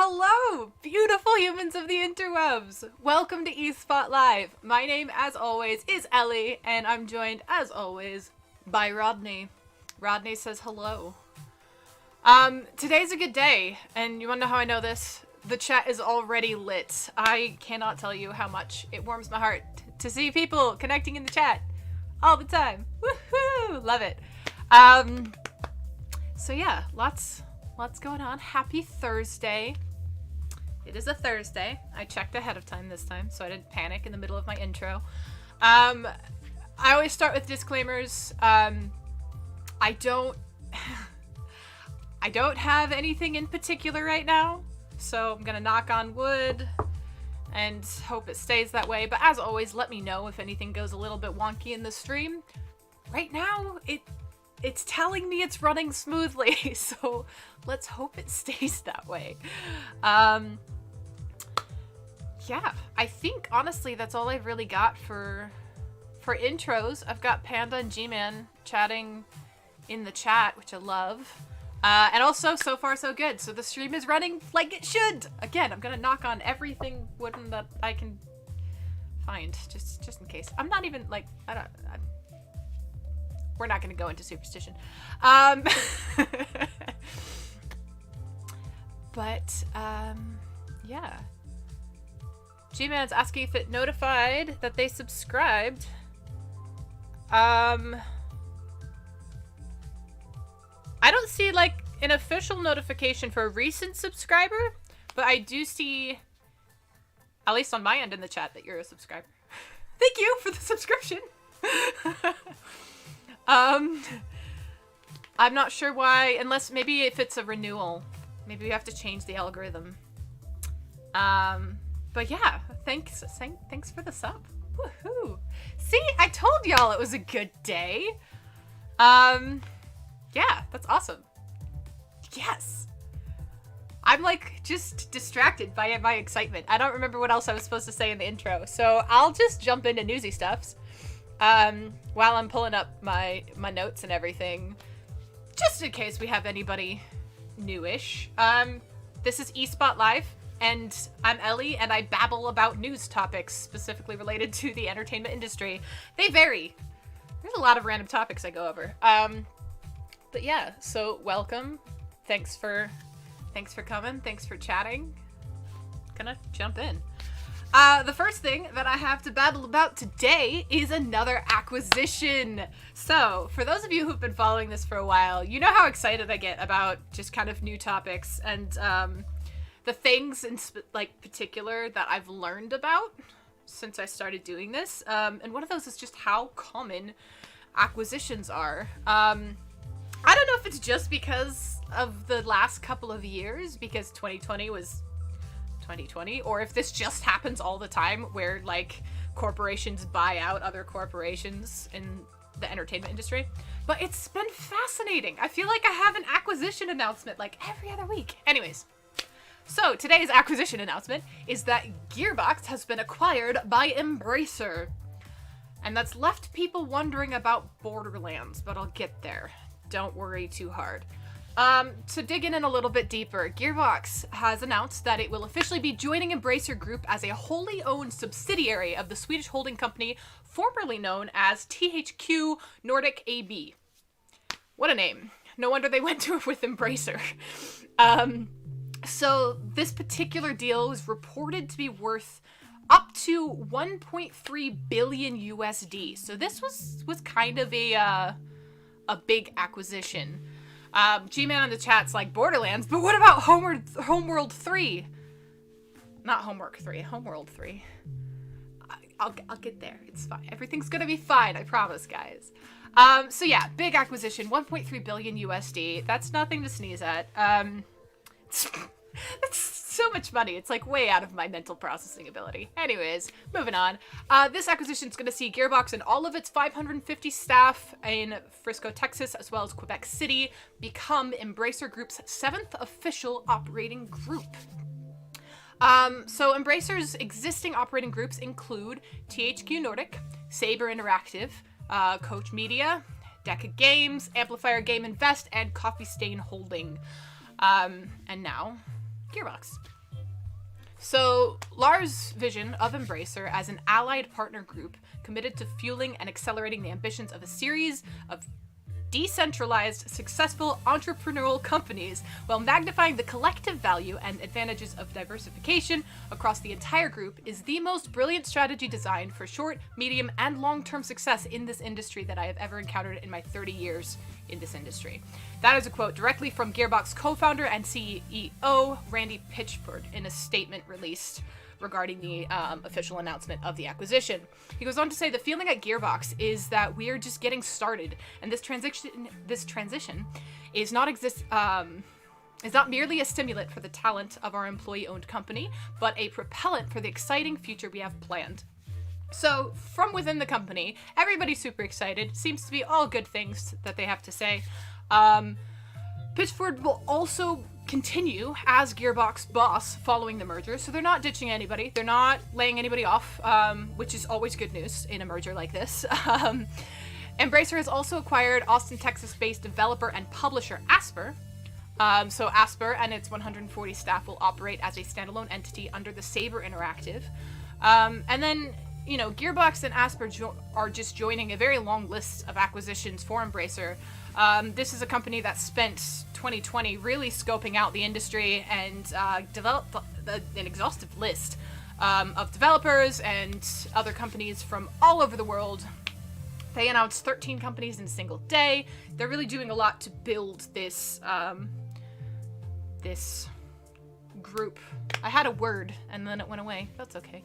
Hello, beautiful humans of the interwebs! Welcome to eSpot Live. My name, as always, is Ellie, and I'm joined, as always, by Rodney. Rodney says hello. Today's a good day, and you wanna know how I know this? The chat is already lit. I cannot tell you how much it warms my heart to see people connecting in the chat all the time. Woohoo! Love it. So yeah, lots going on. Happy Thursday. It is a Thursday. I checked ahead of time this time, so I didn't panic in the middle of my intro. I always start with disclaimers. I don't have anything in particular right now, so I'm gonna knock on wood and hope it stays that way. But as always, let me know if anything goes a little bit wonky in the stream. Right now, it's telling me it's running smoothly, so let's hope it stays that way. Yeah, I think, honestly, that's all I've really got for intros. I've got Panda and G-Man chatting in the chat, which I love. And also, so far, so good. So the stream is running like it should. Again, I'm gonna knock on everything wooden that I can find, just in case. I'm not even, like, we're not going to go into superstition. But, yeah. G-Man's asking if it notified that they subscribed. I don't see, like, an official notification for a recent subscriber, but I do see, at least on my end in the chat, that you're a subscriber. Thank you for the subscription! I'm not sure why, unless maybe if it's a renewal. Maybe we have to change the algorithm. But yeah, thanks for the sub. Woohoo! See, I told y'all it was a good day. Yeah, that's awesome. Yes! I'm like just distracted by my excitement. I don't remember what else I was supposed to say in the intro, so I'll just jump into newsy stuffs. While I'm pulling up my notes and everything, just in case we have anybody newish. This is eSpot Live, and I'm Ellie, and I babble about news topics specifically related to the entertainment industry. They vary. There's a lot of random topics I go over. But yeah, so welcome. Thanks for coming. Thanks for chatting. Gonna jump in. The first thing that I have to battle about today is another acquisition. So, for those of you who've been following this for a while, you know how excited I get about just kind of new topics and the things in particular that I've learned about since I started doing this. And one of those is just how common acquisitions are. I don't know if it's just because of the last couple of years, because 2020 was 2020, or if this just happens all the time where like corporations buy out other corporations in the entertainment industry. But it's been fascinating. I feel like I have an acquisition announcement like every other week. Anyways, so today's acquisition announcement is that Gearbox has been acquired by Embracer. And that's left people wondering about Borderlands, but I'll get there. Don't worry too hard. To dig in a little bit deeper, Gearbox has announced that it will officially be joining Embracer Group as a wholly owned subsidiary of the Swedish holding company formerly known as THQ Nordic AB. What a name. No wonder they went to it with Embracer. So this particular deal was reported to be worth up to 1.3 billion USD. So this was kind of a big acquisition. G-Man in the chat's like, Borderlands, but what about Homeworld 3? Not Homework 3, Homeworld 3. I'll get there. It's fine. Everything's gonna be fine, I promise, guys. So yeah, big acquisition, 1.3 billion USD. That's nothing to sneeze at. That's so much money. It's like way out of my mental processing ability. Anyways, moving on. This acquisition is going to see Gearbox and all of its 550 staff in Frisco, Texas, as well as Quebec City, become Embracer Group's 7th official operating group. So Embracer's existing operating groups include THQ Nordic, Saber Interactive, Coach Media, Deca Games, Amplifier Game Invest, and Coffee Stain Holding. And now Gearbox. So, Lars' vision of Embracer as an allied partner group committed to fueling and accelerating the ambitions of a series of decentralized, successful entrepreneurial companies while magnifying the collective value and advantages of diversification across the entire group is the most brilliant strategy designed for short, medium, and long-term success in this industry that I have ever encountered in my 30 years in this industry. That is a quote directly from Gearbox co-founder and CEO Randy Pitchford in a statement released regarding the official announcement of the acquisition. He goes on to say, the feeling at Gearbox is that we are just getting started, and this transition is not merely a stimulant for the talent of our employee-owned company, but a propellant for the exciting future we have planned. So, from within the company, everybody's super excited. Seems to be all good things that they have to say. Pitchford will also continue as Gearbox boss following the merger, so they're not ditching anybody. They're not laying anybody off, which is always good news in a merger like this. Embracer has also acquired Austin, Texas-based developer and publisher Asper. So Asper and its 140 staff will operate as a standalone entity under the Saber Interactive. And then, Gearbox and Asper are just joining a very long list of acquisitions for Embracer. This is a company that spent 2020 really scoping out the industry and developed an exhaustive list of developers and other companies from all over the world. They announced 13 companies in a single day. They're really doing a lot to build this this group. I had a word and then it went away. That's okay.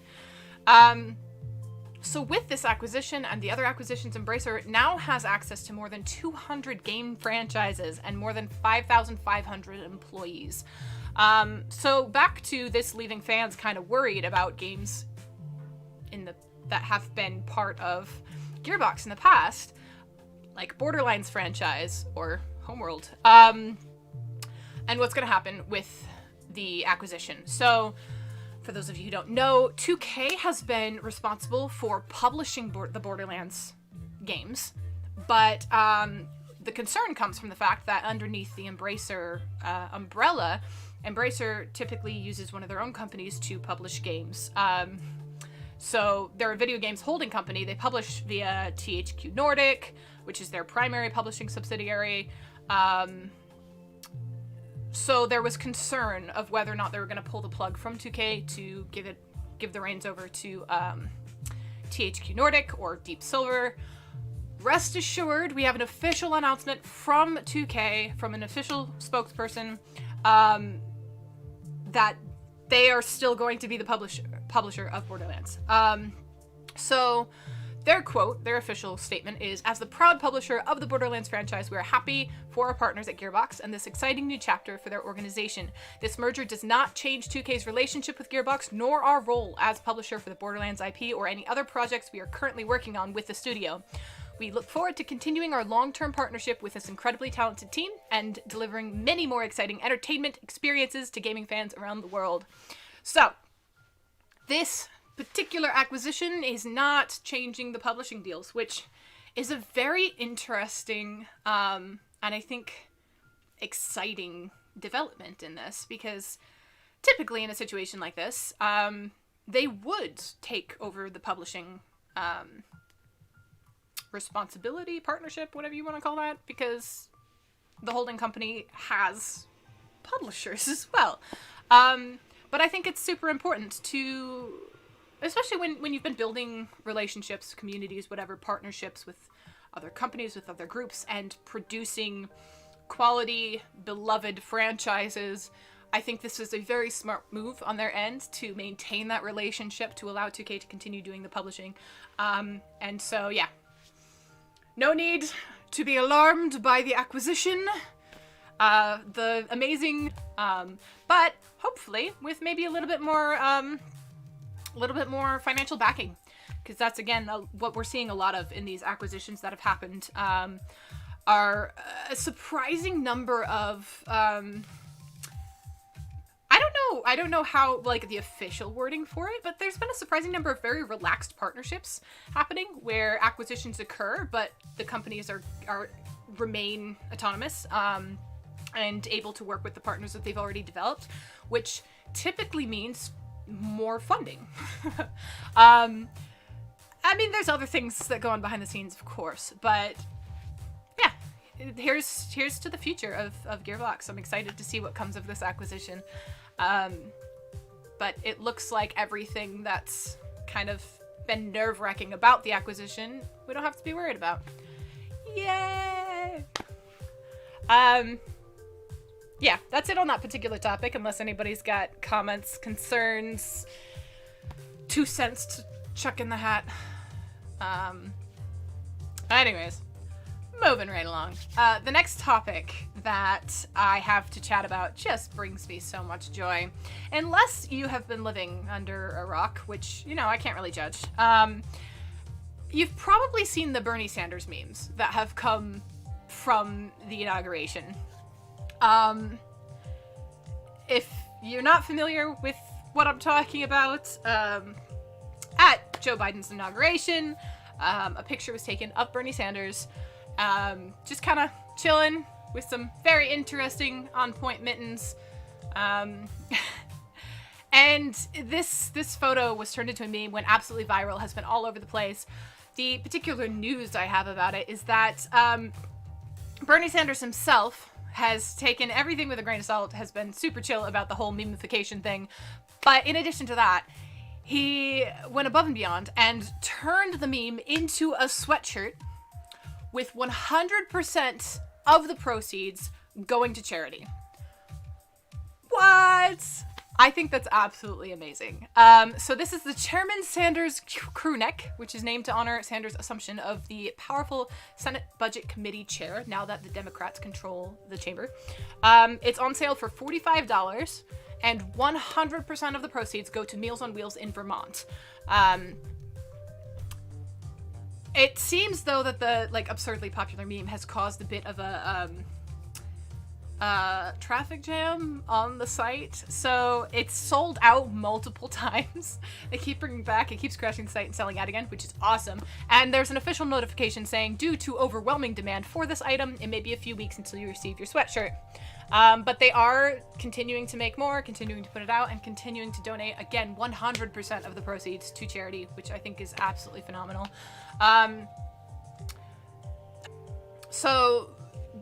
So with this acquisition and the other acquisitions, Embracer now has access to more than 200 game franchises and more than 5,500 employees. So back to this leaving fans kind of worried about games that have been part of Gearbox in the past, like Borderlands franchise or Homeworld, and what's going to happen with the acquisition. So, for those of you who don't know, 2K has been responsible for publishing the Borderlands games, but the concern comes from the fact that underneath the Embracer umbrella, Embracer typically uses one of their own companies to publish games. So they're a video games holding company. They publish via THQ Nordic, which is their primary publishing subsidiary. So there was concern of whether or not they were going to pull the plug from 2K to give the reins over to THQ Nordic or Deep Silver. Rest assured, we have an official announcement from 2K, from an official spokesperson, that they are still going to be the publisher of Borderlands. So their quote, their official statement is, as the proud publisher of the Borderlands franchise, we are happy for our partners at Gearbox and this exciting new chapter for their organization. This merger does not change 2K's relationship with Gearbox, nor our role as publisher for the Borderlands IP or any other projects we are currently working on with the studio. We look forward to continuing our long-term partnership with this incredibly talented team and delivering many more exciting entertainment experiences to gaming fans around the world. So, this particular acquisition is not changing the publishing deals, which is a very interesting and I think exciting development in this, because typically in a situation like this, they would take over the publishing responsibility, partnership, whatever you want to call that, because the holding company has publishers as well. But I think it's super important to, especially when you've been building relationships, communities, whatever, partnerships with other companies, with other groups, and producing quality, beloved franchises, I think this is a very smart move on their end to maintain that relationship, to allow 2K to continue doing the publishing. And so, yeah. No need to be alarmed by the acquisition. The amazing, but hopefully with maybe a little bit more financial backing, because that's again what we're seeing a lot of in these acquisitions that have happened, are a surprising number of I don't know how, like, the official wording for it, but there's been a surprising number of very relaxed partnerships happening where acquisitions occur, but the companies remain autonomous. and able to work with the partners that they've already developed, which typically means more funding. I mean, there's other things that go on behind the scenes, of course, but yeah, here's to the future of Gearbox. I'm excited to see what comes of this acquisition. But it looks like everything that's kind of been nerve-wracking about the acquisition, we don't have to be worried about. Yay! Yeah, that's it on that particular topic, unless anybody's got comments, concerns, 2 cents to chuck in the hat. Anyways, moving right along. The next topic that I have to chat about just brings me so much joy. Unless you have been living under a rock, which, you know, I can't really judge. You've probably seen the Bernie Sanders memes that have come from the inauguration. If you're not familiar with what I'm talking about, at Joe Biden's inauguration, a picture was taken of Bernie Sanders, just kind of chilling with some very interesting on-point mittens. And this photo was turned into a meme, went absolutely viral, has been all over the place. The particular news I have about it is that Bernie Sanders himself has taken everything with a grain of salt, has been super chill about the whole memification thing. But in addition to that, he went above and beyond and turned the meme into a sweatshirt with 100% of the proceeds going to charity. What? I think that's absolutely amazing. So this is the Chairman Sanders crew neck, which is named to honor Sanders' assumption of the powerful Senate Budget Committee chair, now that the Democrats control the chamber. It's on sale for $45, and 100% of the proceeds go to Meals on Wheels in Vermont. It seems, though, that the, like, absurdly popular meme has caused a bit of a, traffic jam on the site, so it's sold out multiple times. They keep bringing back, it keeps crashing the site and selling out again, which is awesome. And there's an official notification saying, due to overwhelming demand for this item, it may be a few weeks until you receive your sweatshirt. But they are continuing to make more, continuing to put it out, and continuing to donate, again, 100% of the proceeds to charity, which I think is absolutely phenomenal. So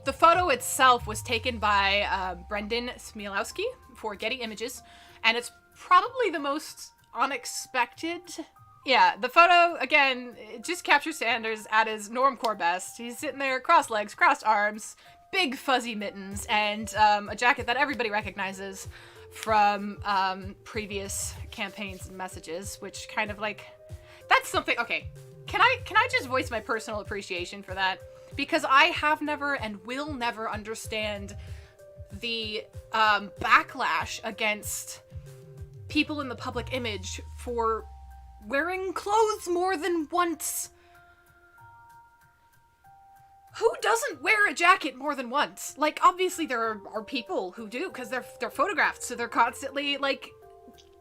the photo itself was taken by Brendan Smielowski for Getty Images, and it's probably the most unexpected. Yeah, the photo, again, it just captures Sanders at his normcore best. He's sitting there, crossed legs, crossed arms, big fuzzy mittens, and a jacket that everybody recognizes from previous campaigns and messages, which kind of like, that's something. Okay, can I just voice my personal appreciation for that? Because I have never and will never understand the backlash against people in the public image for wearing clothes more than once. Who doesn't wear a jacket more than once? Like, obviously there are people who do, because they're photographed, so they're constantly, like,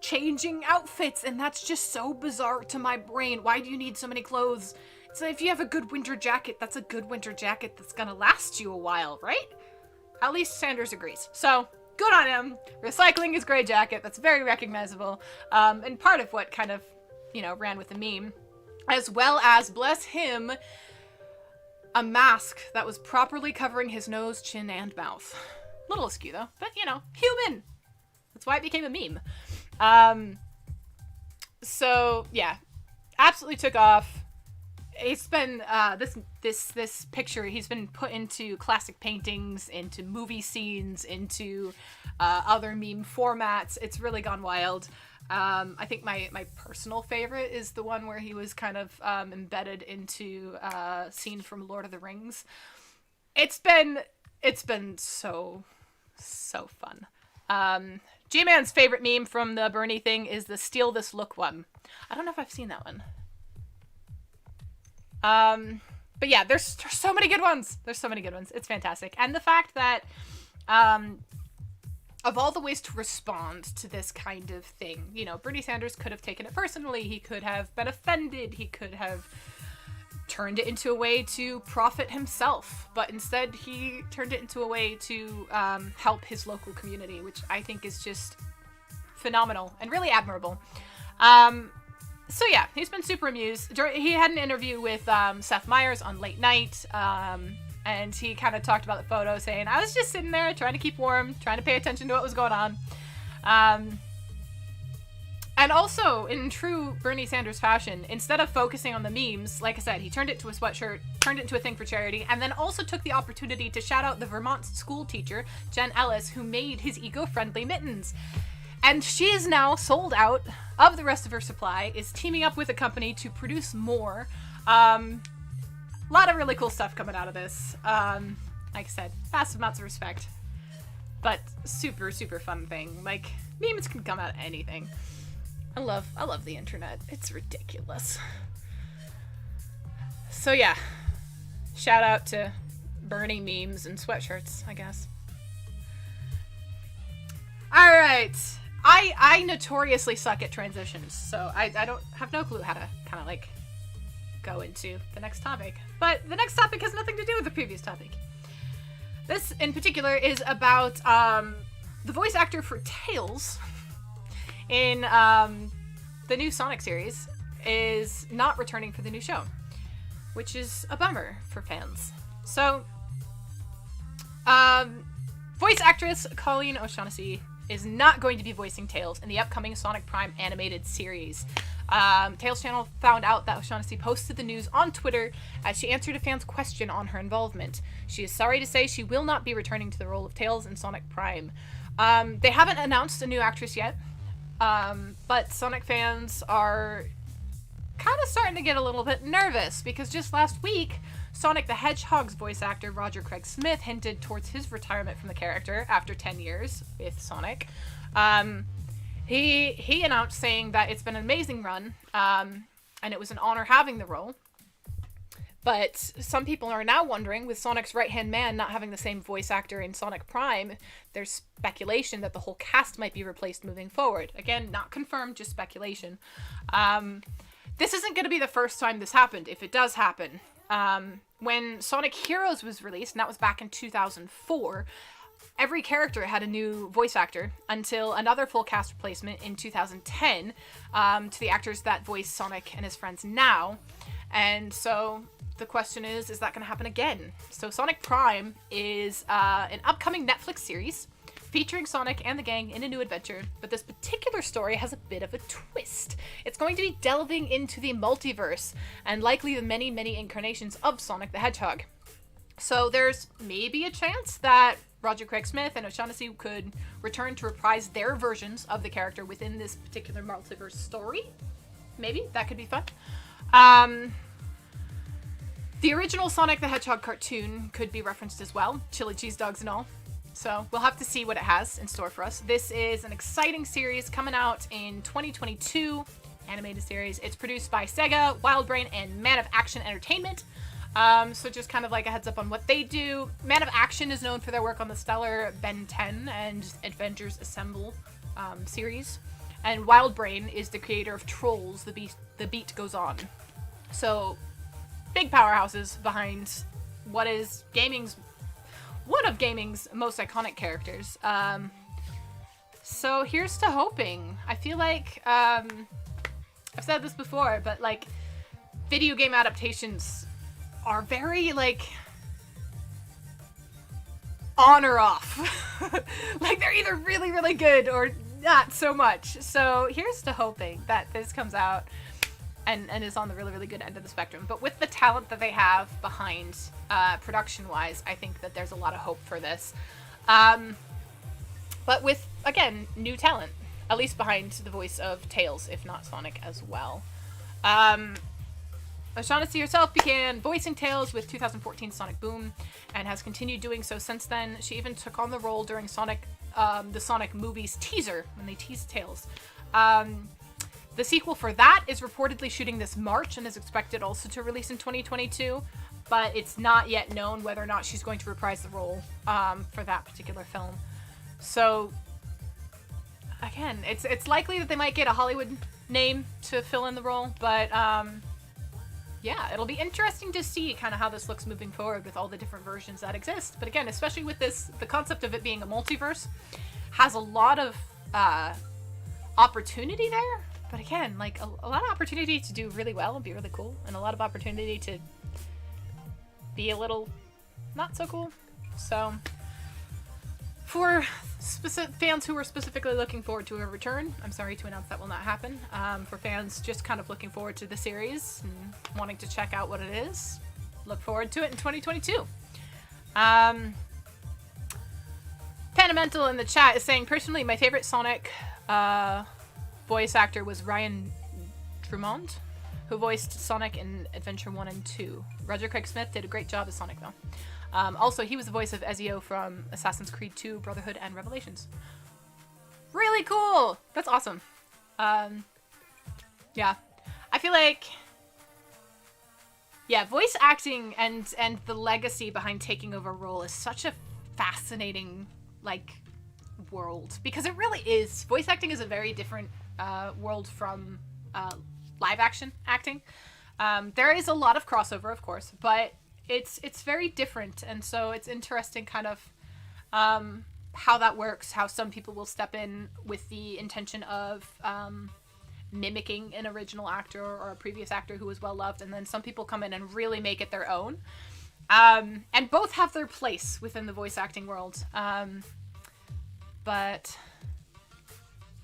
changing outfits, and that's just so bizarre to my brain. Why do you need so many clothes? So if you have a good winter jacket, that's a good winter jacket that's gonna last you a while, right? At least Sanders agrees. So, good on him. Recycling his gray jacket. That's very recognizable. And part of what kind of, you know, ran with the meme. As well as, bless him, a mask that was properly covering his nose, chin, and mouth. Little askew, though. But, you know, human. That's why it became a meme. So, yeah. Absolutely took off. It's been, this picture, he's been put into classic paintings, into movie scenes, into other meme formats. It's really gone wild. I think my personal favorite is the one where he was kind of embedded into a scene from Lord of the Rings. It's been so fun. G-Man's favorite meme from the Bernie thing is the Steal This Look one. I don't know if I've seen that one. But yeah, there's so many good ones. There's so many good ones. It's fantastic. And the fact that, of all the ways to respond to this kind of thing, you know, Bernie Sanders could have taken it personally. He could have been offended. He could have turned it into a way to profit himself, but instead he turned it into a way to help his local community, which I think is just phenomenal and really admirable. So yeah, he's been super amused. He had an interview with Seth Meyers on Late Night, and he kind of talked about the photo, saying, I was just sitting there trying to keep warm, trying to pay attention to what was going on. And also, in true Bernie Sanders fashion, instead of focusing on the memes, like I said, he turned it to a sweatshirt, turned it into a thing for charity, and then also took the opportunity to shout out the Vermont school teacher, Jen Ellis, who made his eco-friendly mittens. And she is now sold out of the rest of her supply, is teaming up with a company to produce more. A lot of really cool stuff coming out of this. Like I said, massive amounts of respect. But super, super fun thing. Like, memes can come out of anything. I love the internet. It's ridiculous. So yeah, shout out to Bernie memes and sweatshirts, I guess. All right. I notoriously suck at transitions, so I don't have no clue how to kind of like go into the next topic. But the next topic has nothing to do with the previous topic. This in particular is about the voice actor for Tails in the new Sonic series is not returning for the new show, which is a bummer for fans. So, voice actress Colleen O'Shaughnessy is not going to be voicing Tails in the upcoming Sonic Prime animated series. Tails channel found out that O'Shaughnessy posted the news on Twitter as she answered a fan's question on her involvement. She is sorry to say she will not be returning to the role of Tails in Sonic Prime. They haven't announced a new actress yet, but Sonic fans are kind of starting to get a little bit nervous because just last week, Sonic the Hedgehog's voice actor Roger Craig Smith hinted towards his retirement from the character after 10 years with Sonic. He announced saying that it's been an amazing run, and it was an honor having the role. But some people are now wondering, with Sonic's right-hand man not having the same voice actor in Sonic Prime, there's speculation that the whole cast might be replaced moving forward. Again, not confirmed, just speculation. This isn't going to be the first time this happened, if it does happen. When Sonic Heroes was released, and that was back in 2004, every character had a new voice actor until another full cast replacement in 2010 to the actors that voice Sonic and his friends now. And so the question is that going to happen again? So Sonic Prime is an upcoming Netflix series featuring Sonic and the gang in a new adventure, but this particular story has a bit of a twist. It's going to be delving into the multiverse and likely the many, many incarnations of Sonic the Hedgehog. So there's maybe a chance that Roger Craig Smith and O'Shaughnessy could return to reprise their versions of the character within this particular multiverse story. Maybe. That could be fun. The original Sonic the Hedgehog cartoon could be referenced as well, chili cheese dogs and all. So we'll have to see what it has in store for us. This is an exciting series coming out in 2022, animated series. It's produced by Sega, WildBrain, and Man of Action Entertainment. So just kind of like a heads up on what they do. Man of Action is known for their work on the stellar Ben 10 and Avengers Assemble series. And WildBrain is the creator of Trolls, The Beat Goes On. So big powerhouses behind what is one of gaming's most iconic characters. So here's to hoping. I feel like, I've said this before, but like, video game adaptations are very, like, on or off. Like, they're either really, really good or not so much. So here's to hoping that this comes out and is on the really, really good end of the spectrum. But with the talent that they have behind production-wise, I think that there's a lot of hope for this. But with, again, new talent, at least behind the voice of Tails, if not Sonic as well. O'Shaughnessy herself began voicing Tails with 2014 Sonic Boom and has continued doing so since then. She even took on the role during the Sonic movies teaser when they teased Tails. The sequel for that is reportedly shooting this March and is expected also to release in 2022, but it's not yet known whether or not she's going to reprise the role for that particular film. So, again, it's likely that they might get a Hollywood name to fill in the role, but yeah, it'll be interesting to see kind of how this looks moving forward with all the different versions that exist. But again, especially with this, the concept of it being a multiverse has a lot of opportunity there. But again, like a lot of opportunity to do really well and be really cool, and a lot of opportunity to be a little not so cool. So for fans who are specifically looking forward to a return, I'm sorry to announce that will not happen. For fans just kind of looking forward to the series and wanting to check out what it is, look forward to it in 2022. Panamental in the chat is saying, personally, my favorite Sonic voice actor was Ryan Drummond, who voiced Sonic in Adventure 1 and 2. Roger Craig Smith did a great job as Sonic, though. Also, he was the voice of Ezio from Assassin's Creed 2, Brotherhood, and Revelations. Really cool! That's awesome. Yeah. I feel like... yeah, voice acting and the legacy behind taking over a role is such a fascinating, like, world. Because it really is. Voice acting is a very different world from live action acting. There is a lot of crossover, of course, but it's very different, and so it's interesting kind of how that works, how some people will step in with the intention of mimicking an original actor or a previous actor who was well loved, and then some people come in and really make it their own. And both have their place within the voice acting world. But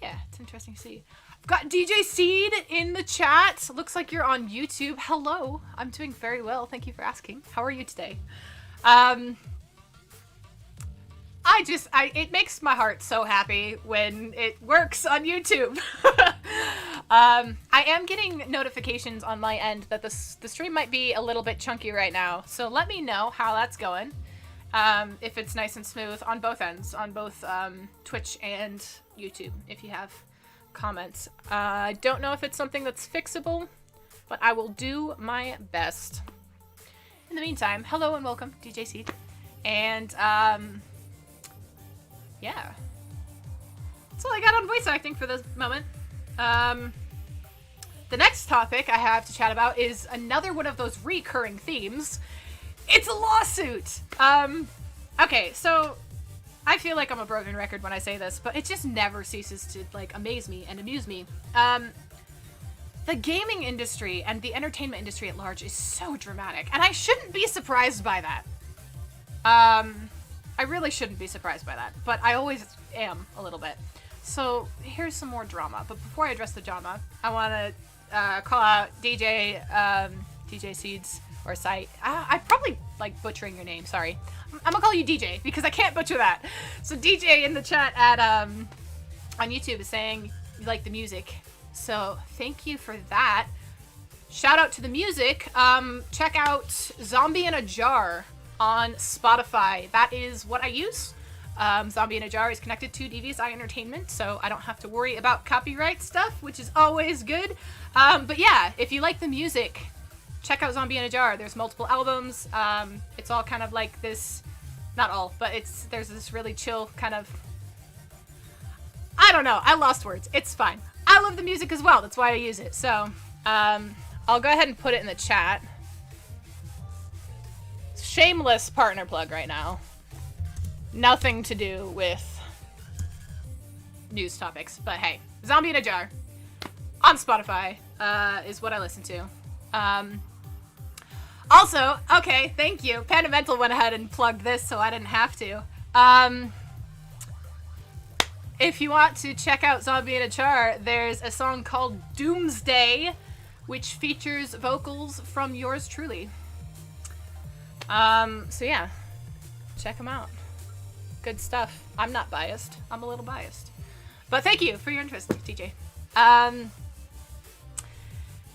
yeah, it's interesting to see. I've got DJ Seed in the chat. Looks like you're on YouTube. Hello. I'm doing very well. Thank you for asking. How are you today? It makes my heart so happy when it works on YouTube. I am getting notifications on my end that the stream might be a little bit chunky right now. So let me know how that's going. If it's nice and smooth on both ends, on both Twitch and YouTube, if you have comments. I don't know if it's something that's fixable, but I will do my best. In the meantime, hello and welcome, DJ Seed. And, yeah. That's all I got on voice acting for this moment. The next topic I have to chat about is another one of those recurring themes. It's a lawsuit! Okay, so I feel like I'm a broken record when I say this, but it just never ceases to, like, amaze me and amuse me. The gaming industry and the entertainment industry at large is so dramatic, and I shouldn't be surprised by that. I really shouldn't be surprised by that, but I always am a little bit. So here's some more drama, but before I address the drama, I want to call out DJ Seeds, or Site. I'm probably, like, butchering your name, sorry. I'm gonna call you DJ, because I can't butcher that. So DJ in the chat at, on YouTube is saying you like the music. So thank you for that. Shout out to the music. Check out Zombie in a Jar on Spotify. That is what I use. Zombie in a Jar is connected to DVSI Entertainment, so I don't have to worry about copyright stuff, which is always good. But yeah, if you like the music, check out Zombie in a Jar. There's multiple albums. It's all kind of like this, not all, but there's this really chill kind of, I don't know, I lost words. It's fine. I love the music as well. That's why I use it. So, I'll go ahead and put it in the chat. Shameless partner plug right now. Nothing to do with news topics, but hey, Zombie in a Jar on Spotify is what I listen to. Also, okay, thank you. Pandamental went ahead and plugged this, so I didn't have to. If you want to check out Zombie in a Jar, there's a song called Doomsday, which features vocals from yours truly. So yeah, check them out. Good stuff. I'm not biased. I'm a little biased. But thank you for your interest, TJ.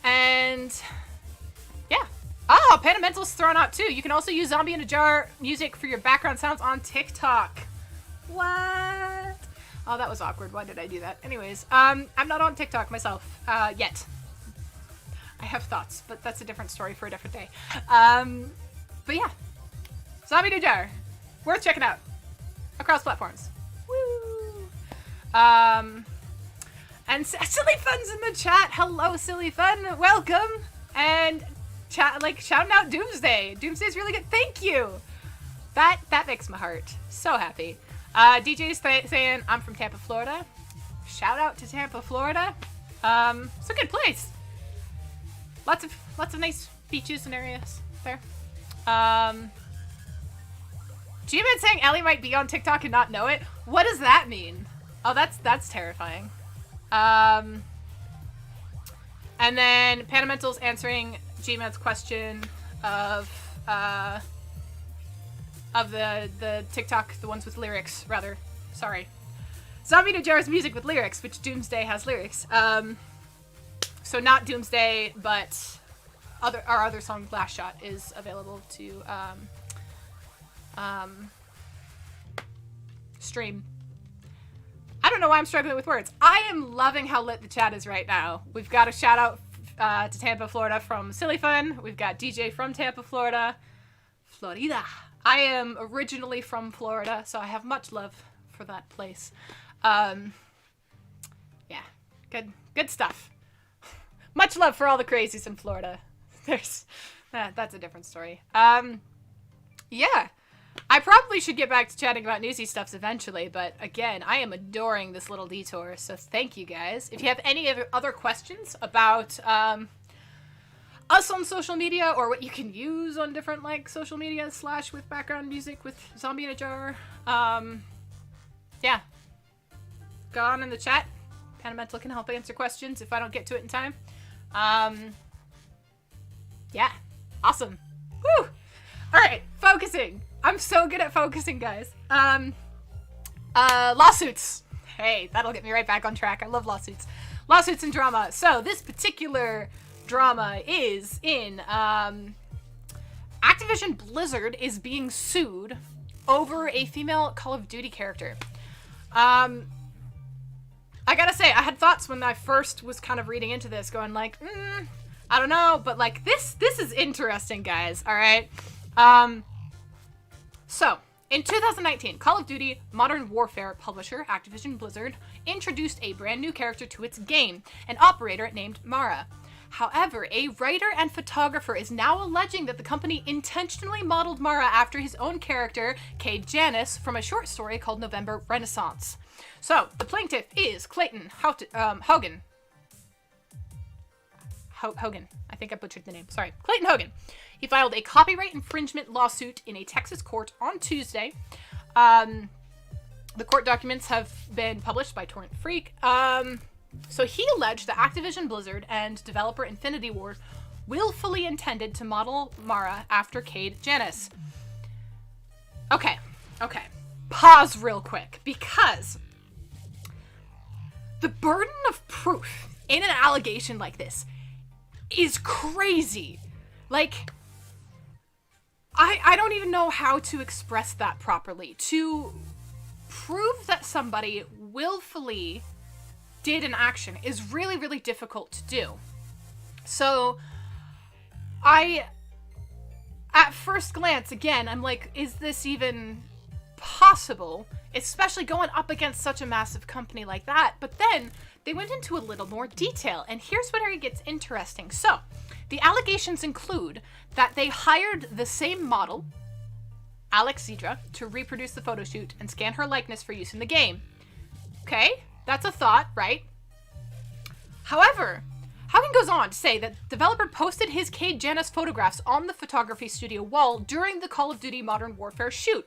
And yeah. Oh, Pandamental's thrown out too. You can also use Zombie in a Jar music for your background sounds on TikTok. What? Oh, that was awkward. Why did I do that? Anyways, I'm not on TikTok myself, yet. I have thoughts, but that's a different story for a different day. But yeah. Zombie in a Jar. Worth checking out. Across platforms. Woo! And Silly Fun's in the chat. Hello, Silly Fun. Welcome. And shouting out Doomsday. Doomsday's really good. Thank you. That makes my heart so happy. DJ's saying I'm from Tampa, Florida. Shout out to Tampa, Florida. It's a good place. Lots of nice beaches and areas there. G-Man saying Ellie might be on TikTok and not know it. What does that mean? Oh, that's terrifying. And then Panamental's answering G-Man's question of the TikTok, the ones with lyrics, rather. Sorry. Zombie Najara's music with lyrics, which Doomsday has lyrics. So not Doomsday, but our other song, Last Shot, is available to stream. I don't know why I'm struggling with words. I am loving how lit the chat is right now. We've got a shout out to Tampa, Florida from Silly Fun. We've got DJ from Tampa, Florida. Florida. I am originally from Florida, so I have much love for that place. Yeah, good stuff. Much love for all the crazies in Florida. That's a different story. Yeah. I probably should get back to chatting about newsy stuffs eventually, but again, I am adoring this little detour, so thank you guys. If you have any other questions about us on social media, or what you can use on different social media / with background music with Zombie in a Jar, yeah, go on in the chat. Panamental can help answer questions if I don't get to it in time. Yeah, awesome. Woo! All right, focusing. I'm so good at focusing, guys. Lawsuits. Hey, that'll get me right back on track. I love lawsuits. Lawsuits and drama. So this particular drama is in Activision Blizzard is being sued over a female Call of Duty character. I gotta say, I had thoughts when I first was kind of reading into this, going like, I don't know, but this is interesting, guys. All right. So, in 2019, Call of Duty Modern Warfare publisher Activision Blizzard introduced a brand new character to its game, an operator named Mara. However, a writer and photographer is now alleging that the company intentionally modeled Mara after his own character, Cade Janice, from a short story called November Renaissance. So, the plaintiff is Clayton Hogan. Hogan. I think I butchered the name. Sorry. Clayton Hogan. He filed a copyright infringement lawsuit in a Texas court on Tuesday. The court documents have been published by Torrent Freak. So he alleged that Activision Blizzard and developer Infinity Ward willfully intended to model Mara after Cade Janice. Okay. Pause real quick, because the burden of proof in an allegation like this is crazy. I don't even know how to express that properly. To prove that somebody willfully did an action is really, really difficult to do. So, at first glance, again, I'm like, is this even possible? Especially going up against such a massive company like that. But then they went into a little more detail, and here's where it gets interesting. So, the allegations include that they hired the same model, Alex Zedra, to reproduce the photo shoot and scan her likeness for use in the game. Okay, that's a thought, right? However, Hogan goes on to say that the developer posted his Cade Janice photographs on the photography studio wall during the Call of Duty Modern Warfare shoot.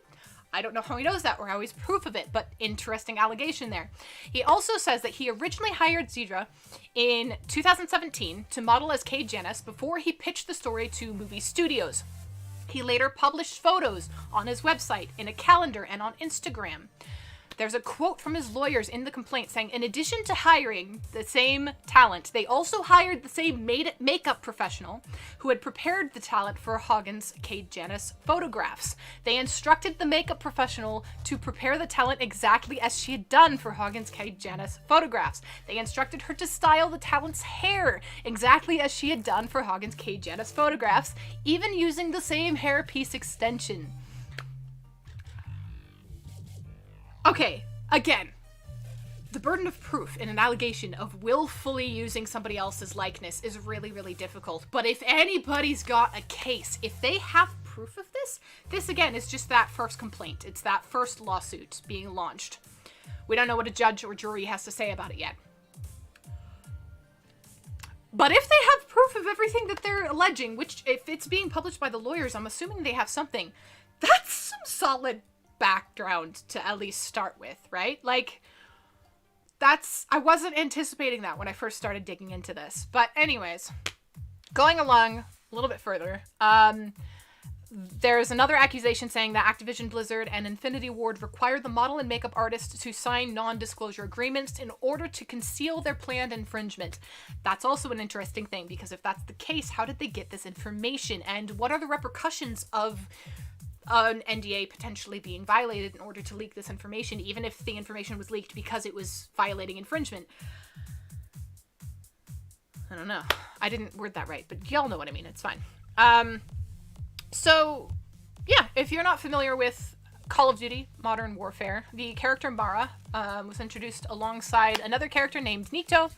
I don't know how he knows that or how he's proof of it, but interesting allegation there. He also says that he originally hired Zedra in 2017 to model as Cade Janice before he pitched the story to movie studios. He later published photos on his website, in a calendar, and on Instagram. There's a quote from his lawyers in the complaint saying, in addition to hiring the same talent, they also hired the same makeup professional who had prepared the talent for Hogan's Cade Janice photographs. They instructed the makeup professional to prepare the talent exactly as she had done for Hogan's Cade Janice photographs. They instructed her to style the talent's hair exactly as she had done for Hogan's Cade Janice photographs, even using the same hairpiece extension. Okay, again, the burden of proof in an allegation of willfully using somebody else's likeness is really, really difficult. But if anybody's got a case, if they have proof of this again is just that first complaint. It's that first lawsuit being launched. We don't know what a judge or jury has to say about it yet. But if they have proof of everything that they're alleging, which if it's being published by the lawyers, I'm assuming they have something, that's some solid background to at least start with, right? Like, I wasn't anticipating that when I first started digging into this. But anyways, going along a little bit further, there's another accusation saying that Activision Blizzard and Infinity Ward required the model and makeup artist to sign non-disclosure agreements in order to conceal their planned infringement. That's also an interesting thing, because if that's the case, how did they get this information? And what are the repercussions of an NDA potentially being violated in order to leak this information, even if the information was leaked because it was violating infringement? I don't know. I didn't word that right, but y'all know what I mean. It's fine. So, yeah, if you're not familiar with Call of Duty Modern Warfare, the character Mara was introduced alongside another character named Nito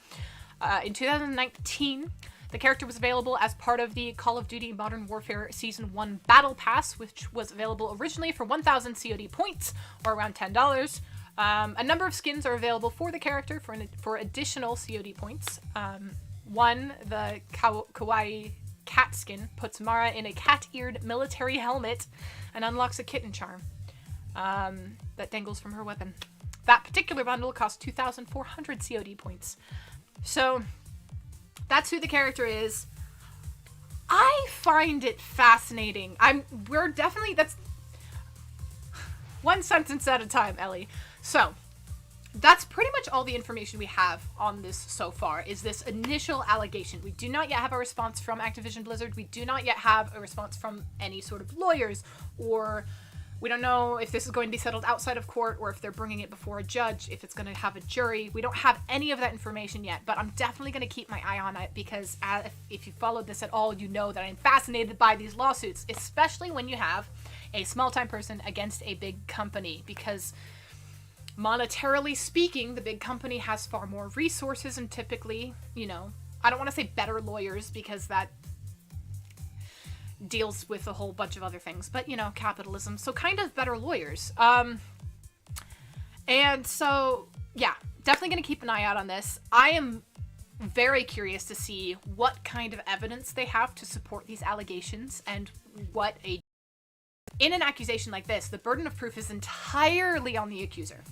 in 2019. The character was available as part of the Call of Duty Modern Warfare Season 1 Battle Pass, which was available originally for 1,000 COD points, or around $10. A number of skins are available for the character for additional COD points. One, the Kawaii cat skin, puts Mara in a cat-eared military helmet and unlocks a kitten charm that dangles from her weapon. That particular bundle costs 2,400 COD points. So that's who the character is. I find it fascinating. That's one sentence at a time, Ellie. So that's pretty much all the information we have on this so far, is this initial allegation. We do not yet have a response from Activision Blizzard. We do not yet have a response from any sort of lawyers, or we don't know if this is going to be settled outside of court, or if they're bringing it before a judge, if it's going to have a jury. We don't have any of that information yet, but I'm definitely going to keep my eye on it, because if you followed this at all, you know that I'm fascinated by these lawsuits, especially when you have a small-time person against a big company, because monetarily speaking, the big company has far more resources and typically, I don't want to say better lawyers, because that deals with a whole bunch of other things, but, capitalism. So kind of better lawyers. And so, yeah, definitely going to keep an eye out on this. I am very curious to see what kind of evidence they have to support these allegations, and in an accusation like this, the burden of proof is entirely on the accuser.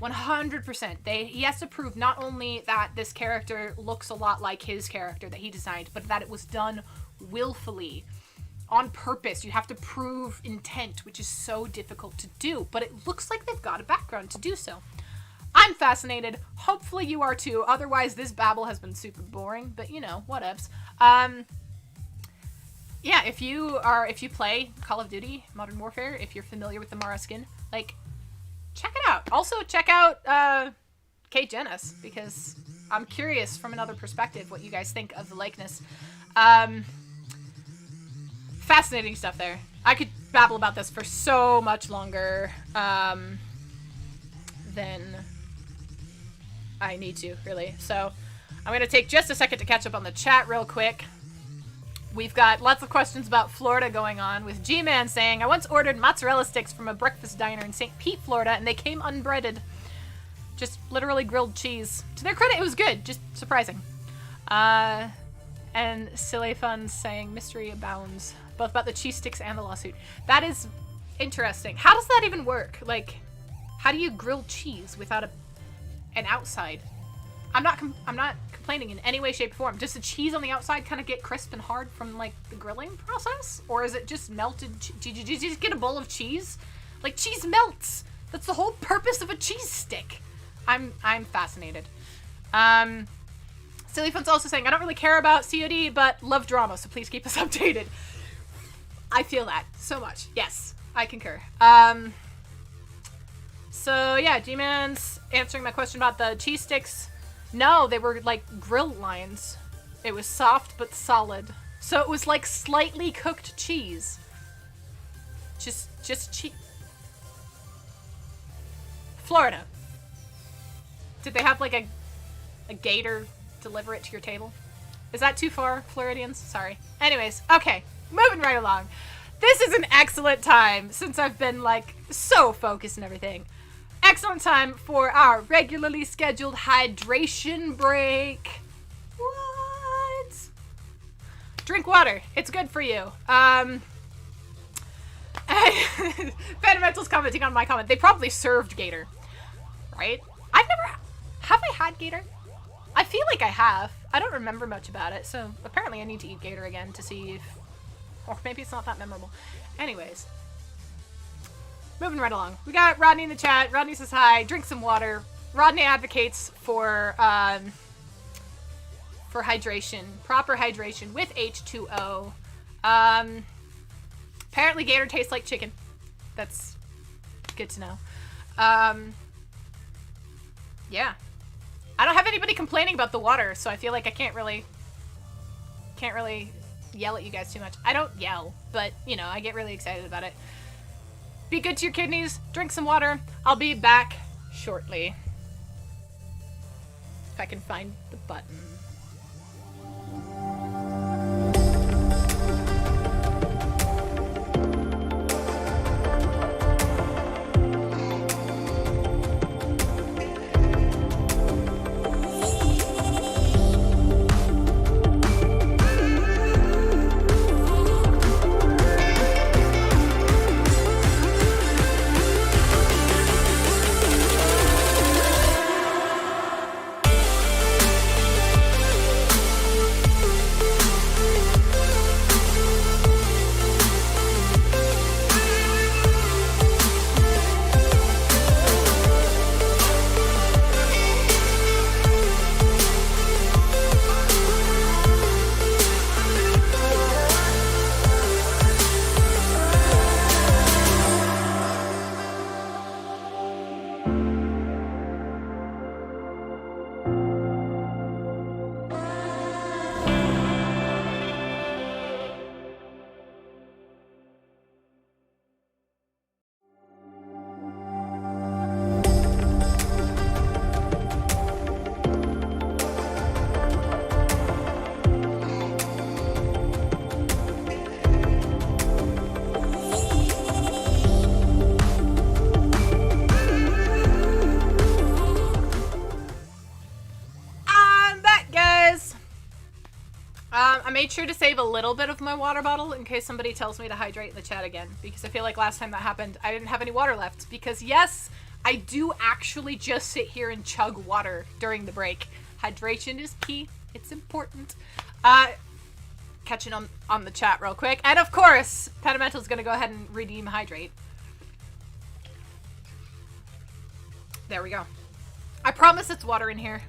100%. He has to prove not only that this character looks a lot like his character that he designed, but that it was done willfully, on purpose. You have to prove intent, which is so difficult to do, but it looks like they've got a background to do so. I'm fascinated. Hopefully you are too. Otherwise, this babble has been super boring, but whatevs. Yeah, if you play Call of Duty Modern Warfare, if you're familiar with the Mara skin, check it out. Also, check out Kate Jennis, because I'm curious from another perspective what you guys think of the likeness. Fascinating stuff there. I could babble about this for so much longer than I need to, really. So I'm going to take just a second to catch up on the chat real quick. We've got lots of questions about Florida going on, with G-Man saying, I once ordered mozzarella sticks from a breakfast diner in St. Pete, Florida, and they came unbreaded. Just literally grilled cheese. To their credit, it was good. Just surprising. And Silly Fun saying, mystery abounds. Both about the cheese sticks and the lawsuit. That is interesting. How does that even work? How do you grill cheese without an outside? I'm not complaining in any way, shape, or form. Does the cheese on the outside kind of get crisp and hard from the grilling process, or is it just melted? Did you just get a bowl of cheese? Cheese melts. That's the whole purpose of a cheese stick. I'm fascinated. Silly Fun's also saying, I don't really care about COD, but love drama, so please keep us updated. I feel that so much. Yes, I concur. So yeah, G-Man's answering my question about the cheese sticks. No, they were grill lines. It was soft but solid. So it was slightly cooked cheese. Just cheese. Florida. Did they have like a gator deliver it to your table? Is that too far, Floridians? Sorry. Anyways, okay, moving right along. This is an excellent time since I've been like so focused and everything. Excellent time for our regularly scheduled hydration break. What? Drink water. It's good for you. Fundamental's commenting on my comment. They probably served gator, right? Have I had gator? I feel like I have. I don't remember much about it, so apparently I need to eat gator again to see if, or maybe it's not that memorable. Anyways, moving right along. We got Rodney in the chat. Rodney says hi. Drink some water. Rodney advocates for hydration, proper hydration with H2O. Apparently gator tastes like chicken. That's good to know. Yeah. I don't have anybody complaining about the water, so I feel like I can't really yell at you guys too much. I don't yell, but, you know, I get really excited about it. Be good to your kidneys. Drink some water. I'll be back shortly. If I can find the button. I made sure to save a little bit of my water bottle in case somebody tells me to hydrate in the chat again, because I feel like last time that happened, I didn't have any water left. Because yes, I do actually just sit here and chug water during the break. Hydration is key. It's important. Catching on the chat real quick. And of course, Pedimental's gonna go ahead and redeem hydrate. There we go. I promise it's water in here.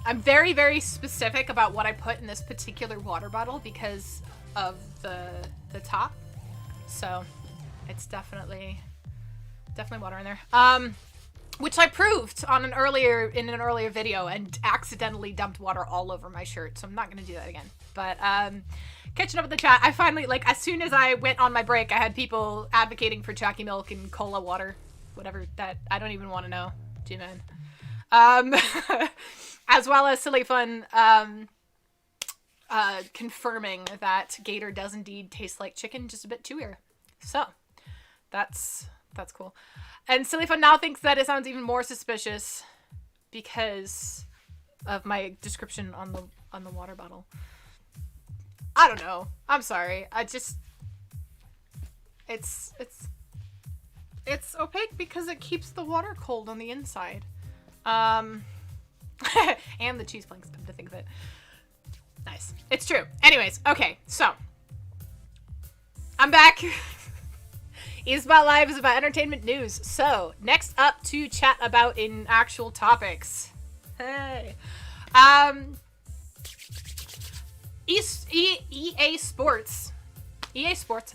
I'm very, very specific about what I put in this particular water bottle because of the top. So it's definitely water in there. Which I proved in an earlier video and accidentally dumped water all over my shirt. So I'm not going to do that again. But catching up with the chat, I finally, as soon as I went on my break, I had people advocating for Jackie Milk and cola water. Whatever that, I don't even want to know. G-Man. As well as Silly Fun confirming that Gator does indeed taste like chicken, just a bit chewier. So that's cool. And Silly Fun now thinks that it sounds even more suspicious because of my description on the water bottle. I don't know. I'm sorry. It's opaque because it keeps the water cold on the inside. And the cheese planks, come to think of it. Nice. It's true. Anyways, okay, so I'm back. Eastbot Live is about entertainment news. So, next up to chat about in actual topics. Hey. EA Sports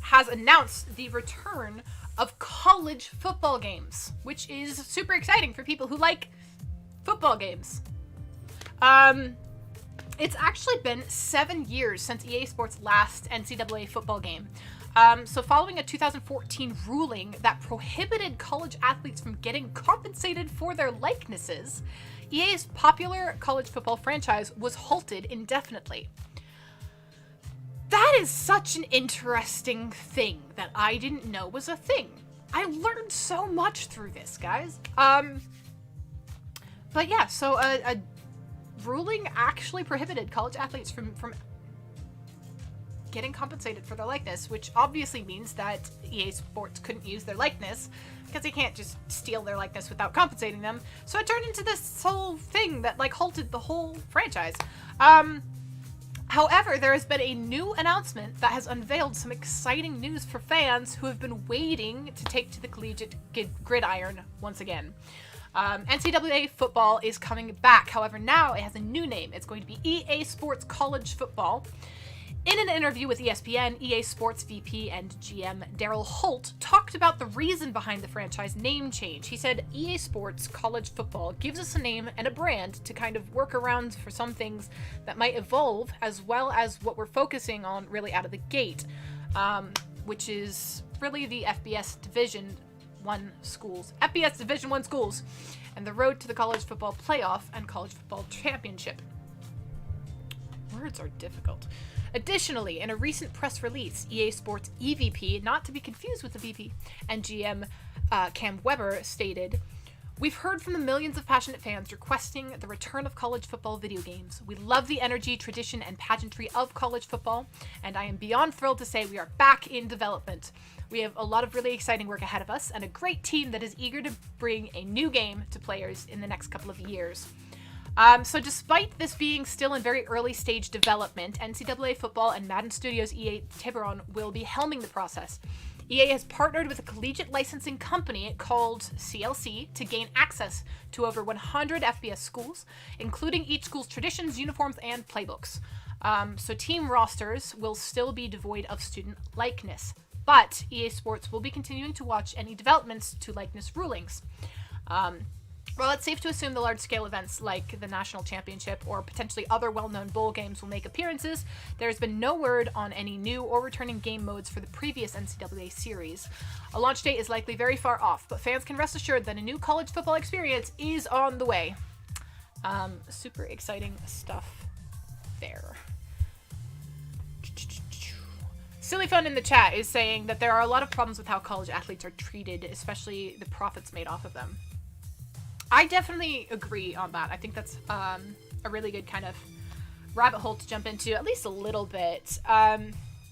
has announced the return of college football games, which is super exciting for people who like football games. It's actually been 7 years since EA Sports' last NCAA football game. So following a 2014 ruling that prohibited college athletes from getting compensated for their likenesses, EA's popular college football franchise was halted indefinitely. That is such an interesting thing that I didn't know was a thing. I learned so much through this, guys. But yeah, so a ruling actually prohibited college athletes from getting compensated for their likeness, which obviously means that EA Sports couldn't use their likeness because they can't just steal their likeness without compensating them. So it turned into this whole thing that like halted the whole franchise. However, there has been a new announcement that has unveiled some exciting news for fans who have been waiting to take to the collegiate gridiron once again. NCAA football is coming back. However, now it has a new name. It's going to be EA Sports College Football. In an interview with ESPN, EA Sports VP and GM Daryl Holt talked about the reason behind the franchise name change. He said, EA Sports College Football gives us a name and a brand to kind of work around for some things that might evolve, as well as what we're focusing on really out of the gate, which is really the FBS Division 1 schools, FBS Division 1 schools, and the road to the college football playoff and college football championship. Words are difficult. Additionally, in a recent press release, EA Sports EVP, not to be confused with the VP, and GM Cam Weber stated, "We've heard from the millions of passionate fans requesting the return of college football video games. We love the energy, tradition, and pageantry of college football, and I am beyond thrilled to say we are back in development. We have a lot of really exciting work ahead of us and a great team that is eager to bring a new game to players in the next couple of years." So despite this being still in very early stage development, NCAA football and Madden Studios EA Tiburon will be helming the process. EA has partnered with a collegiate licensing company called CLC to gain access to over 100 FBS schools, including each school's traditions, uniforms, and playbooks. So team rosters will still be devoid of student likeness, but EA Sports will be continuing to watch any developments to likeness rulings. While it's safe to assume the large-scale events like the National Championship or potentially other well-known bowl games will make appearances, there has been no word on any new or returning game modes for the previous NCAA series. A launch date is likely very far off, but fans can rest assured that a new college football experience is on the way. Super exciting stuff there. Silly Fun in the chat is saying that there are a lot of problems with how college athletes are treated, especially the profits made off of them. I definitely agree on that. I think that's a really good kind of rabbit hole to jump into, at least a little bit.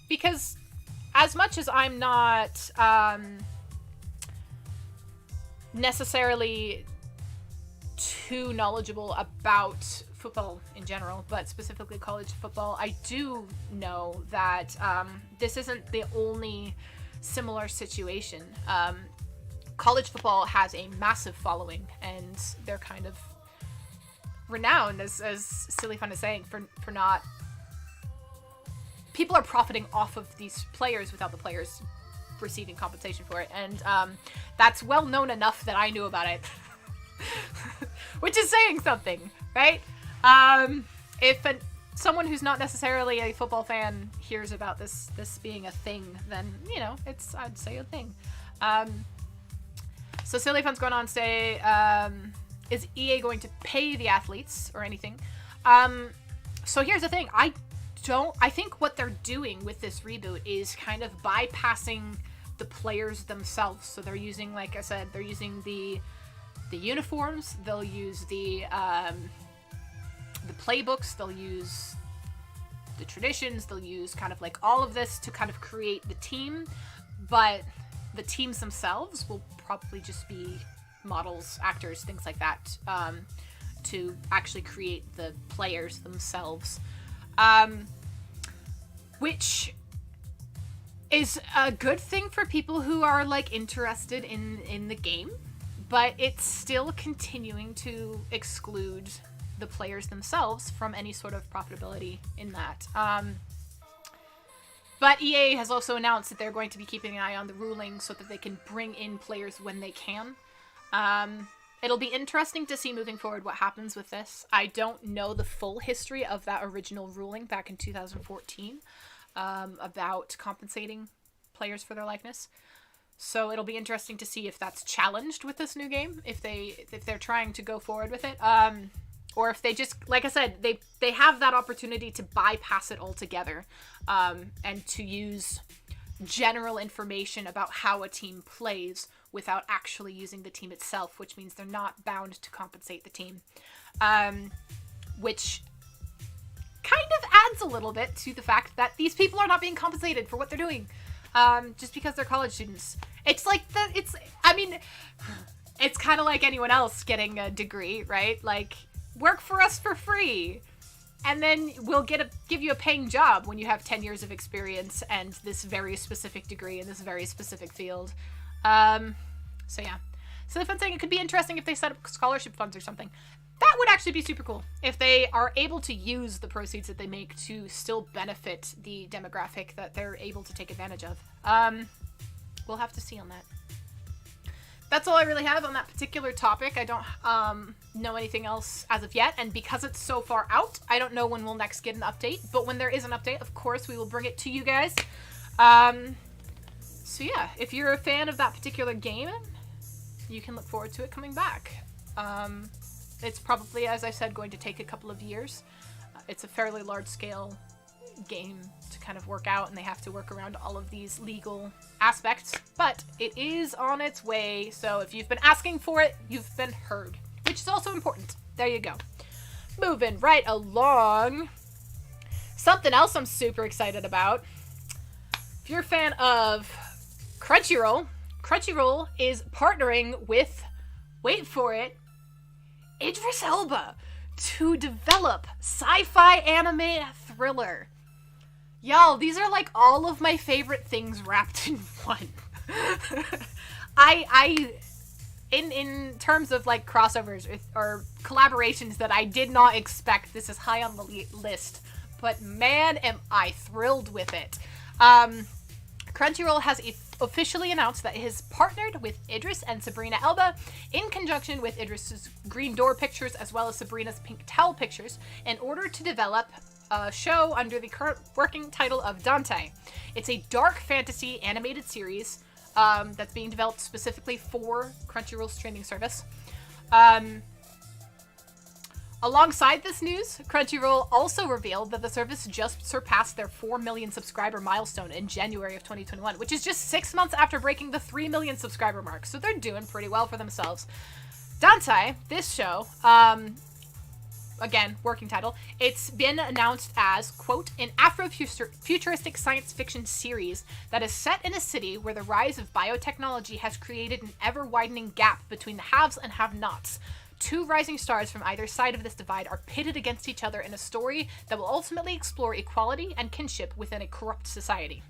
Because as much as I'm not necessarily too knowledgeable about football in general, but specifically college football, I do know that this isn't the only similar situation. College football has a massive following, and they're kind of renowned, as Silly Fun is saying, for not... People are profiting off of these players without the players receiving compensation for it, and that's well known enough that I knew about it. Which is saying something, right? If someone who's not necessarily a football fan hears about this being a thing, then, you know, it's, I'd say, a thing. So Silly Fun's going on to say, is EA going to pay the athletes or anything? So here's the thing. I think what they're doing with this reboot is kind of bypassing the players themselves. So they're using, like I said, they're using the uniforms, they'll use the playbooks, they'll use the traditions, they'll use kind of like all of this to kind of create the team, but the teams themselves will probably just be models, actors, things like that, to actually create the players themselves, which is a good thing for people who are like interested in the game, but it's still continuing to exclude the players themselves from any sort of profitability in that. But EA has also announced that they're going to be keeping an eye on the ruling so that they can bring in players when they can. It'll be interesting to see moving forward what happens with this. I don't know the full history of that original ruling back in 2014 about compensating players for their likeness. So it'll be interesting to see if that's challenged with this new game, if they're trying to go forward with it, or if they just, like I said, they have that opportunity to bypass it altogether, and to use general information about how a team plays without actually using the team itself, which means they're not bound to compensate the team, which kind of adds a little bit to the fact that these people are not being compensated for what they're doing, just because they're college students. It's like it's kind of like anyone else getting a degree, right? Like, work for us for free, and then we'll give you a paying job when you have 10 years of experience and this very specific degree in this very specific field. So yeah. So if I'm saying it could be interesting if they set up scholarship funds or something. That would actually be super cool if they are able to use the proceeds that they make to still benefit the demographic that they're able to take advantage of. We'll have to see on that. That's all I really have on that particular topic. I don't know anything else as of yet, and because it's so far out, I don't know when we'll next get an update, but when there is an update, of course, we will bring it to you guys. So yeah, if you're a fan of that particular game, you can look forward to it coming back. It's probably, as I said, going to take a couple of years. It's a fairly large-scale game to kind of work out, and they have to work around all of these legal aspects, but it is on its way, so if you've been asking for it, you've been heard, which is also important. There you go. Moving right along. Something else I'm super excited about. If you're a fan of Crunchyroll, Crunchyroll is partnering with, wait for it, Idris Elba to develop sci-fi anime thriller. Y'all, these are like all of my favorite things wrapped in one. In terms of like crossovers or collaborations that I did not expect, this is high on the list, but man, am I thrilled with it. Crunchyroll has officially announced that it has partnered with Idris and Sabrina Elba in conjunction with Idris's Green Door Pictures as well as Sabrina's Pink Towel Pictures in order to develop a show under the current working title of Dante. It's a dark fantasy animated series that's being developed specifically for Crunchyroll's streaming service. Alongside this news, Crunchyroll also revealed that the service just surpassed their 4 million subscriber milestone in January of 2021, which is just 6 months after breaking the 3 million subscriber mark, so they're doing pretty well for themselves. Dante, this show, again, working title, it's been announced as, quote, an Afro-futuristic science fiction series that is set in a city where the rise of biotechnology has created an ever-widening gap between the haves and have-nots. Two rising stars from either side of this divide are pitted against each other in a story that will ultimately explore equality and kinship within a corrupt society.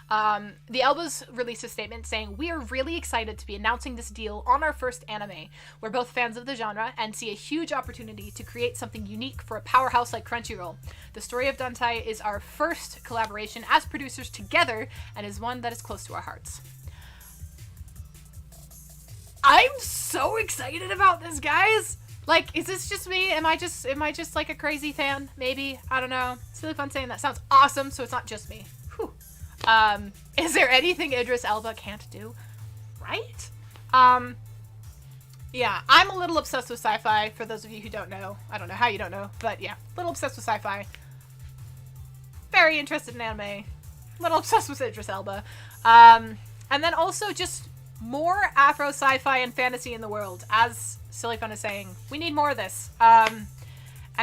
The Elbas released a statement saying, "We are really excited to be announcing this deal on our first anime. We're both fans of the genre and see a huge opportunity to create something unique for a powerhouse like Crunchyroll. The story of Dante is our first collaboration as producers together and is one that is close to our hearts." I'm so excited about this, guys! Like, is this just me? Am I just like a crazy fan? Maybe? I don't know. It's really fun saying that. Sounds awesome, so it's not just me. Whew. Is there anything Idris Elba can't do? Right? Yeah, I'm a little obsessed with sci-fi, for those of you who don't know. I don't know how you don't know, but yeah, a little obsessed with sci-fi. Very interested in anime. A little obsessed with Idris Elba. And then also just more Afro sci-fi and fantasy in the world. As Silly Fun is saying, we need more of this. And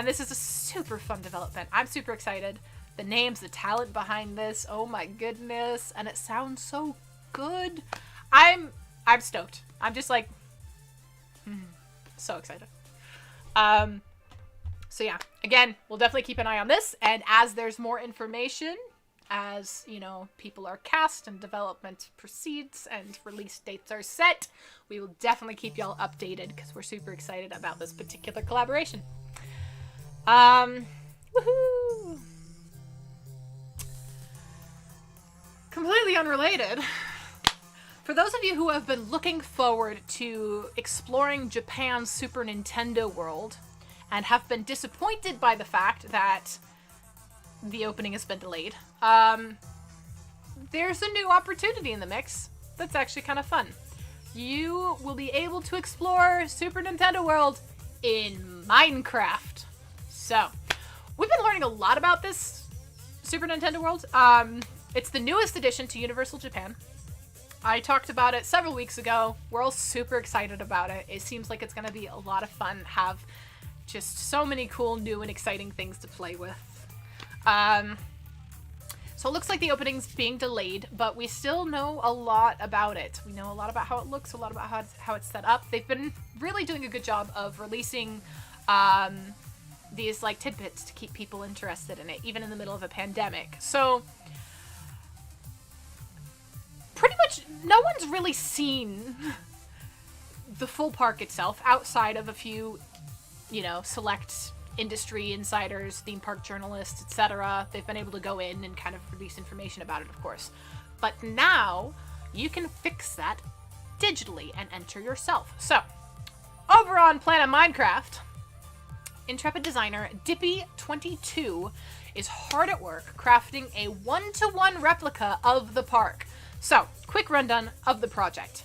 this is a super fun development. I'm super excited. The names, the talent behind this, oh my goodness, and it sounds so good. I'm stoked. I'm just like, so excited. So yeah, again, we'll definitely keep an eye on this, and as there's more information, as, you know, people are cast and development proceeds and release dates are set, we will definitely keep y'all updated because we're super excited about this particular collaboration. Woohoo! Completely unrelated. For those of you who have been looking forward to exploring Japan's Super Nintendo world and have been disappointed by the fact that the opening has been delayed, there's a new opportunity in the mix that's actually kind of fun. You will be able to explore Super Nintendo World in Minecraft. So, we've been learning a lot about this Super Nintendo World. It's the newest addition to Universal Japan. I talked about it several weeks ago. We're all super excited about it. It seems like it's going to be a lot of fun, have just so many cool, new, and exciting things to play with. So it looks like the opening's being delayed, but we still know a lot about it. We know a lot about how it looks, a lot about how it's set up. They've been really doing a good job of releasing these like tidbits to keep people interested in it, even in the middle of a pandemic. So pretty much no one's really seen the full park itself outside of a few, select industry insiders, theme park journalists, etc. They've been able to go in and kind of release information about it, of course. But now you can fix that digitally and enter yourself. So, over on Planet Minecraft, intrepid designer Dippy22 is hard at work crafting a one-to-one replica of the park. So, quick rundown of the project.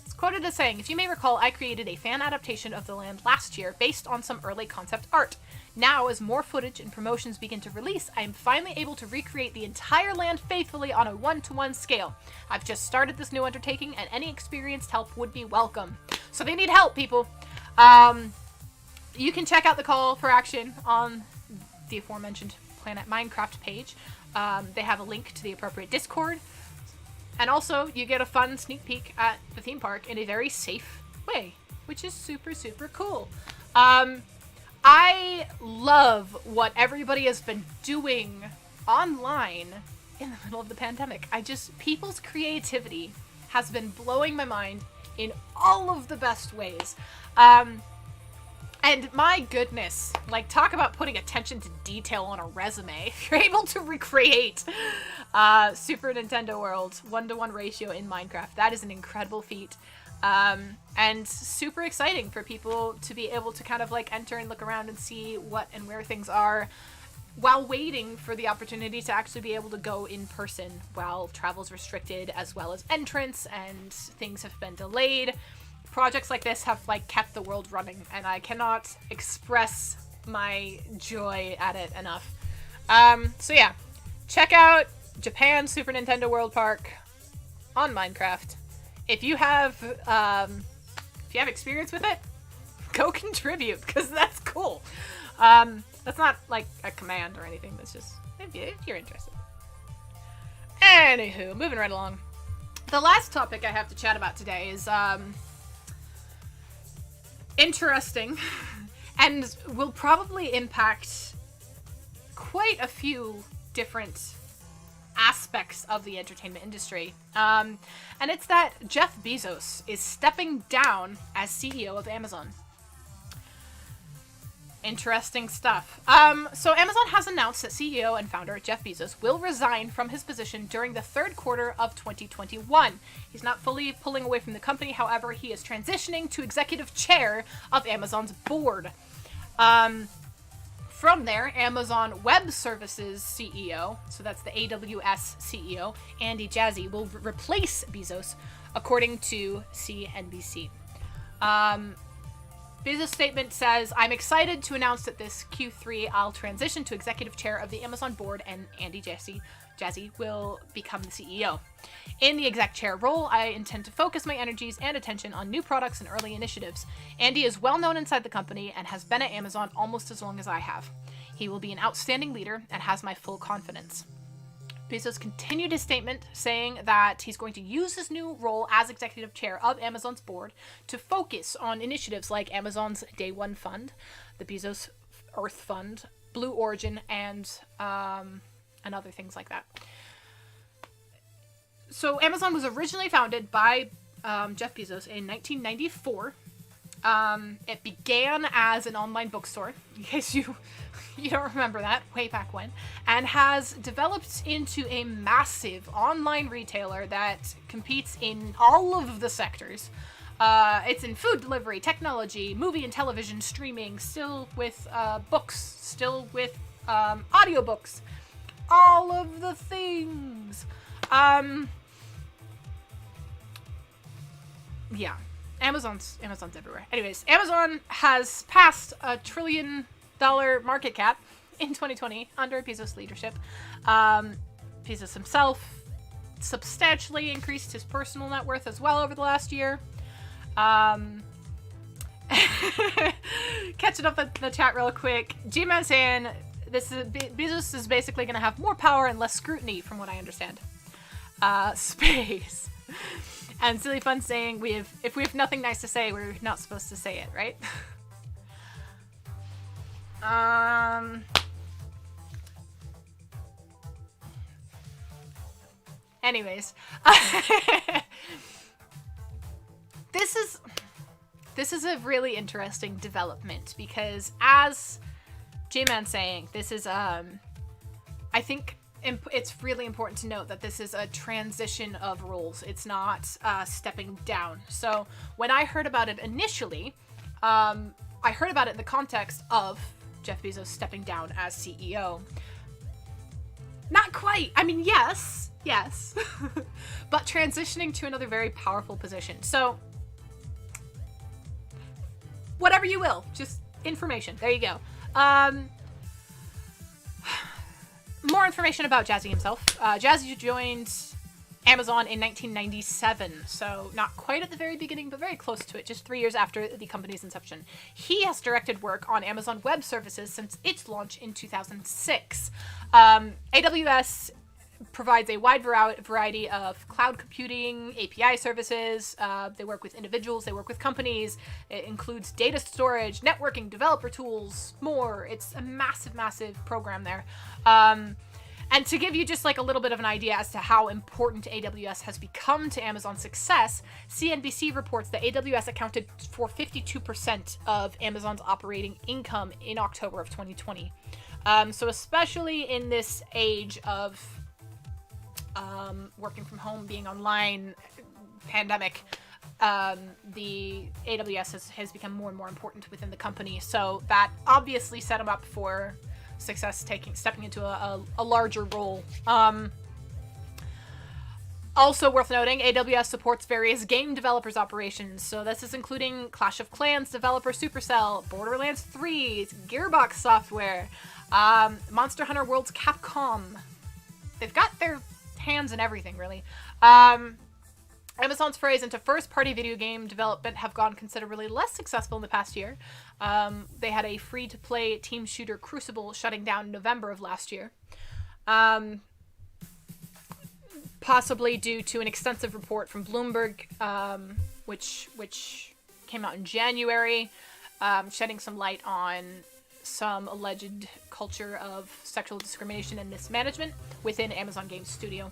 It's quoted as saying, "If you may recall, I created a fan adaptation of the land last year based on some early concept art. Now, as more footage and promotions begin to release, I am finally able to recreate the entire land faithfully on a one-to-one scale. I've just started this new undertaking, and any experienced help would be welcome." So they need help, people. You can check out the call for action on the aforementioned Planet Minecraft page. They have a link to the appropriate Discord. And also, you get a fun sneak peek at the theme park in a very safe way, which is super, super cool. I love what everybody has been doing online in the middle of the pandemic. People's creativity has been blowing my mind in all of the best ways. And my goodness, talk about putting attention to detail on a resume. If you're able to recreate Super Nintendo World 1-to-1 ratio in Minecraft, that is an incredible feat. And super exciting for people to be able to kind of enter and look around and see what and where things are while waiting for the opportunity to actually be able to go in person while travel's restricted, as well as entrance and things have been delayed. Projects like this have kept the world running, and I cannot express my joy at it enough. So yeah, check out Japan Super Nintendo World Park on Minecraft. If you have experience with it, go contribute, because that's cool. That's not a command or anything. That's just if you're interested. Anywho, moving right along. The last topic I have to chat about today is interesting and will probably impact quite a few different aspects of the entertainment industry. And it's that Jeff Bezos is stepping down as CEO of Amazon. Interesting stuff. So Amazon has announced that CEO and founder Jeff Bezos will resign from his position during the third quarter of 2021. He's not fully pulling away from the company, however, he is transitioning to executive chair of Amazon's board. From there, Amazon Web Services CEO, so that's the AWS CEO, Andy Jassy, will replace Bezos, according to CNBC. Bezos' statement says, "I'm excited to announce that this Q3 I'll transition to executive chair of the Amazon board and Andy Jassy will become the CEO. In the exec chair role, I intend to focus my energies and attention on new products and early initiatives. Andy is well known inside the company and has been at Amazon almost as long as I have. He will be an outstanding leader and has my full confidence." Bezos continued his statement, saying that he's going to use his new role as executive chair of Amazon's board to focus on initiatives like Amazon's Day One Fund, the Bezos Earth Fund, Blue Origin, and other things like that. So Amazon was originally founded by Jeff Bezos in 1994. It began as an online bookstore, in case you don't remember that, way back when, and has developed into a massive online retailer that competes in all of the sectors. It's in food delivery, technology, movie and television streaming, still with books, still with audiobooks, all of the things. Yeah. Amazon's everywhere. Anyways, Amazon has passed $1 trillion market cap in 2020 under Bezos' leadership. Bezos himself substantially increased his personal net worth as well over the last year. Catching up in the chat real quick. G-Man saying Bezos is basically going to have more power and less scrutiny, from what I understand. Space. And Silly Fun saying if we have nothing nice to say, we're not supposed to say it, right? Anyways, this is a really interesting development because, as J-Man's saying, this is I think it's really important to note that this is a transition of roles. It's not stepping down. So when I heard about it initially, I heard about it in the context of Jeff Bezos stepping down as CEO. Not quite. I mean, yes, but transitioning to another very powerful position. So whatever you will, just information. There you go. More information about Jazzy himself. Jazzy joined Amazon in 1997, so not quite at the very beginning, but very close to it, just 3 years after the company's inception. He has directed work on Amazon Web Services since its launch in 2006. AWS provides a wide variety of cloud computing, API services. They work with individuals, they work with companies. It includes data storage, networking, developer tools, more. It's a massive, massive program there. And to give you just like a little bit of an idea as to how important AWS has become to Amazon's success, CNBC reports that AWS accounted for 52% of Amazon's operating income in October of 2020. So especially in this age of working from home, being online, pandemic, the AWS has become more and more important within the company. So that obviously set them up for success, stepping into a larger role. Also worth noting, AWS supports various game developers' operations. So this is including Clash of Clans developer Supercell, Borderlands 3, Gearbox Software, Monster Hunter World's Capcom. They've got their hands in everything, really. Amazon's forays into first-party video game development have gone considerably less successful in the past year. They had a free-to-play team shooter Crucible shutting down in November of last year. Possibly due to an extensive report from Bloomberg, which came out in January, shedding some light on some alleged culture of sexual discrimination and mismanagement within Amazon Games Studio.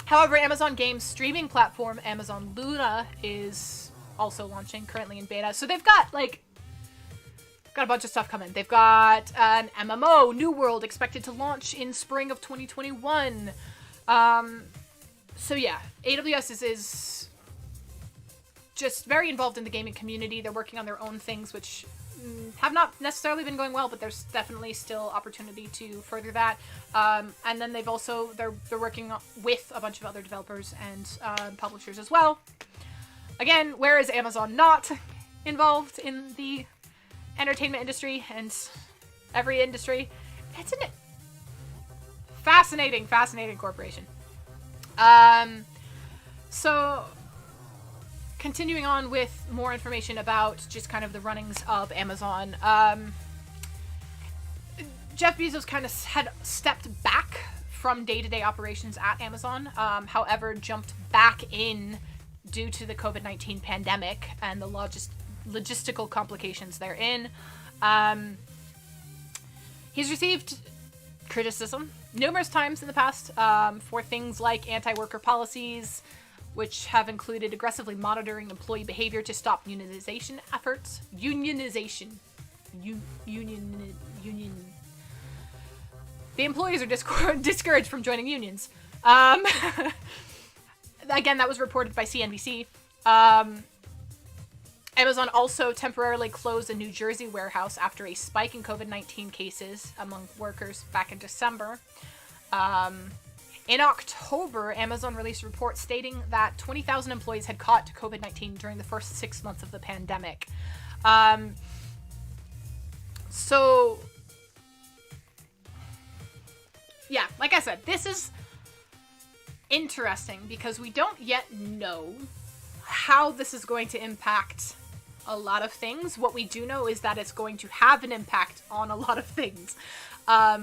However, Amazon Games streaming platform Amazon Luna is also launching, currently in beta. So they've got a bunch of stuff coming. They've got an MMO, New World, expected to launch in spring of 2021. So yeah, AWS is just very involved in the gaming community. They're working on their own things, which have not necessarily been going well, but there's definitely still opportunity to further that. And then they're working with a bunch of other developers and publishers as well. Again, where is Amazon not involved in the entertainment industry and every industry? It's a fascinating corporation. So continuing on with more information about just kind of the runnings of Amazon. Jeff Bezos kind of had stepped back from day-to-day operations at Amazon, however, jumped back in due to the COVID-19 pandemic and the logistical complications therein. He's received criticism numerous times in the past for things like anti-worker policies, which have included aggressively monitoring employee behavior to stop unionization efforts. Unionization. Union. The employees are discouraged from joining unions. Again, that was reported by CNBC. Amazon also temporarily closed a New Jersey warehouse after a spike in COVID-19 cases among workers back in December. In October, Amazon released a report stating that 20,000 employees had caught COVID-19 during the first 6 months of the pandemic. So, yeah, like I said, this is interesting because we don't yet know how this is going to impact a lot of things. What we do know is that it's going to have an impact on a lot of things. As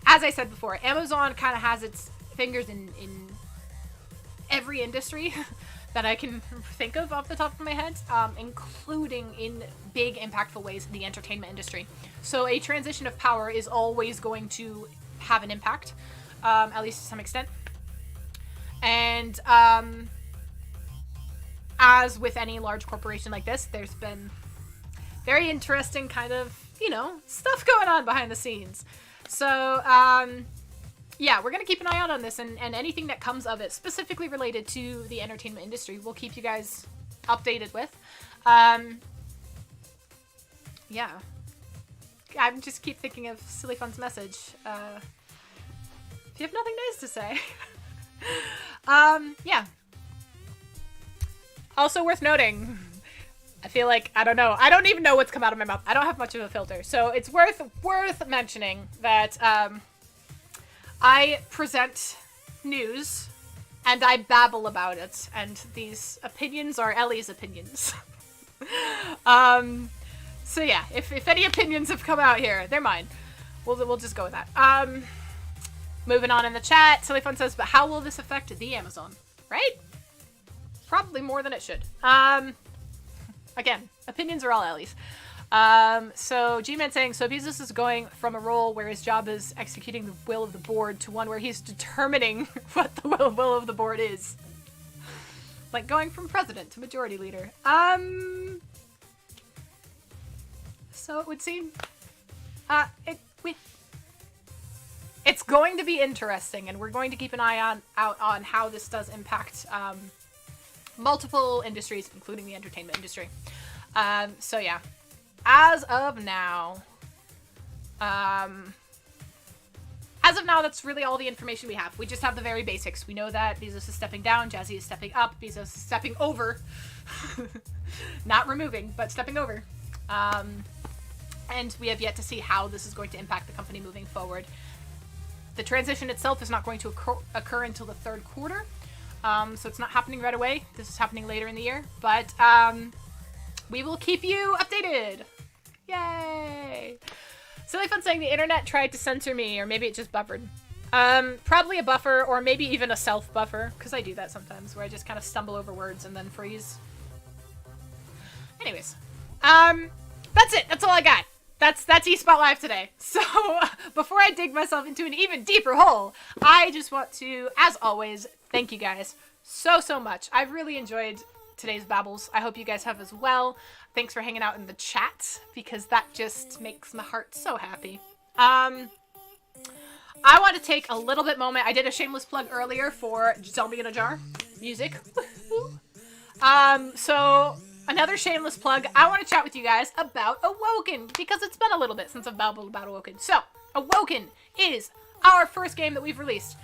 I said before, Amazon kind of has its fingers in every industry that I can think of off the top of my head, including in big impactful ways in the entertainment industry. So a transition of power is always going to have an impact, at least to some extent. And as with any large corporation like this, there's been very interesting kind of, stuff going on behind the scenes. So, yeah, we're going to keep an eye out on this, and anything that comes of it, specifically related to the entertainment industry, we'll keep you guys updated with. Yeah. I just keep thinking of Silly Fun's message. If you have nothing nice to say. Yeah. Also worth noting, I feel like, I don't know, I don't even know what's come out of my mouth. I don't have much of a filter, so it's worth mentioning that, I present news, and I babble about it, and these opinions are Ellie's opinions. So yeah, if any opinions have come out here, they're mine. We'll just go with that. Moving on in the chat, Silly Fun says, but how will this affect the Amazon? Right? Probably more than it should. Again, opinions are all Ellie's. So G-Man saying, so Bezos is going from a role where his job is executing the will of the board to one where he's determining what the will of the board is. Like going from president to majority leader. So it would seem, it's going to be interesting, and we're going to keep an eye out on how this does impact, multiple industries, including the entertainment industry. So yeah. As of now, that's really all the information we have. We just have the very basics. We know that Bezos is stepping down, Jazzy is stepping up, Bezos is stepping over. Not removing, but stepping over. And we have yet to see how this is going to impact the company moving forward. The transition itself is not going to occur until the third quarter. So it's not happening right away. This is happening later in the year. But we will keep you updated. Yay! Silly Fun saying the internet tried to censor me, or maybe it just buffered. Probably a buffer, or maybe even a self-buffer, because I do that sometimes, where I just kind of stumble over words and then freeze. Anyways. That's it. That's all I got. That's eSpot Live today. So, before I dig myself into an even deeper hole, I just want to, as always, thank you guys so much. I've really enjoyed today's babbles. I hope you guys have as well. Thanks for hanging out in the chat, because that just makes my heart so happy. I want to take a little bit moment. I did a shameless plug earlier for Zombie in a Jar music. So another shameless plug. I want to chat with you guys about Awoken, because it's been a little bit since I've babbled about Awoken. So Awoken is our first game that we've released.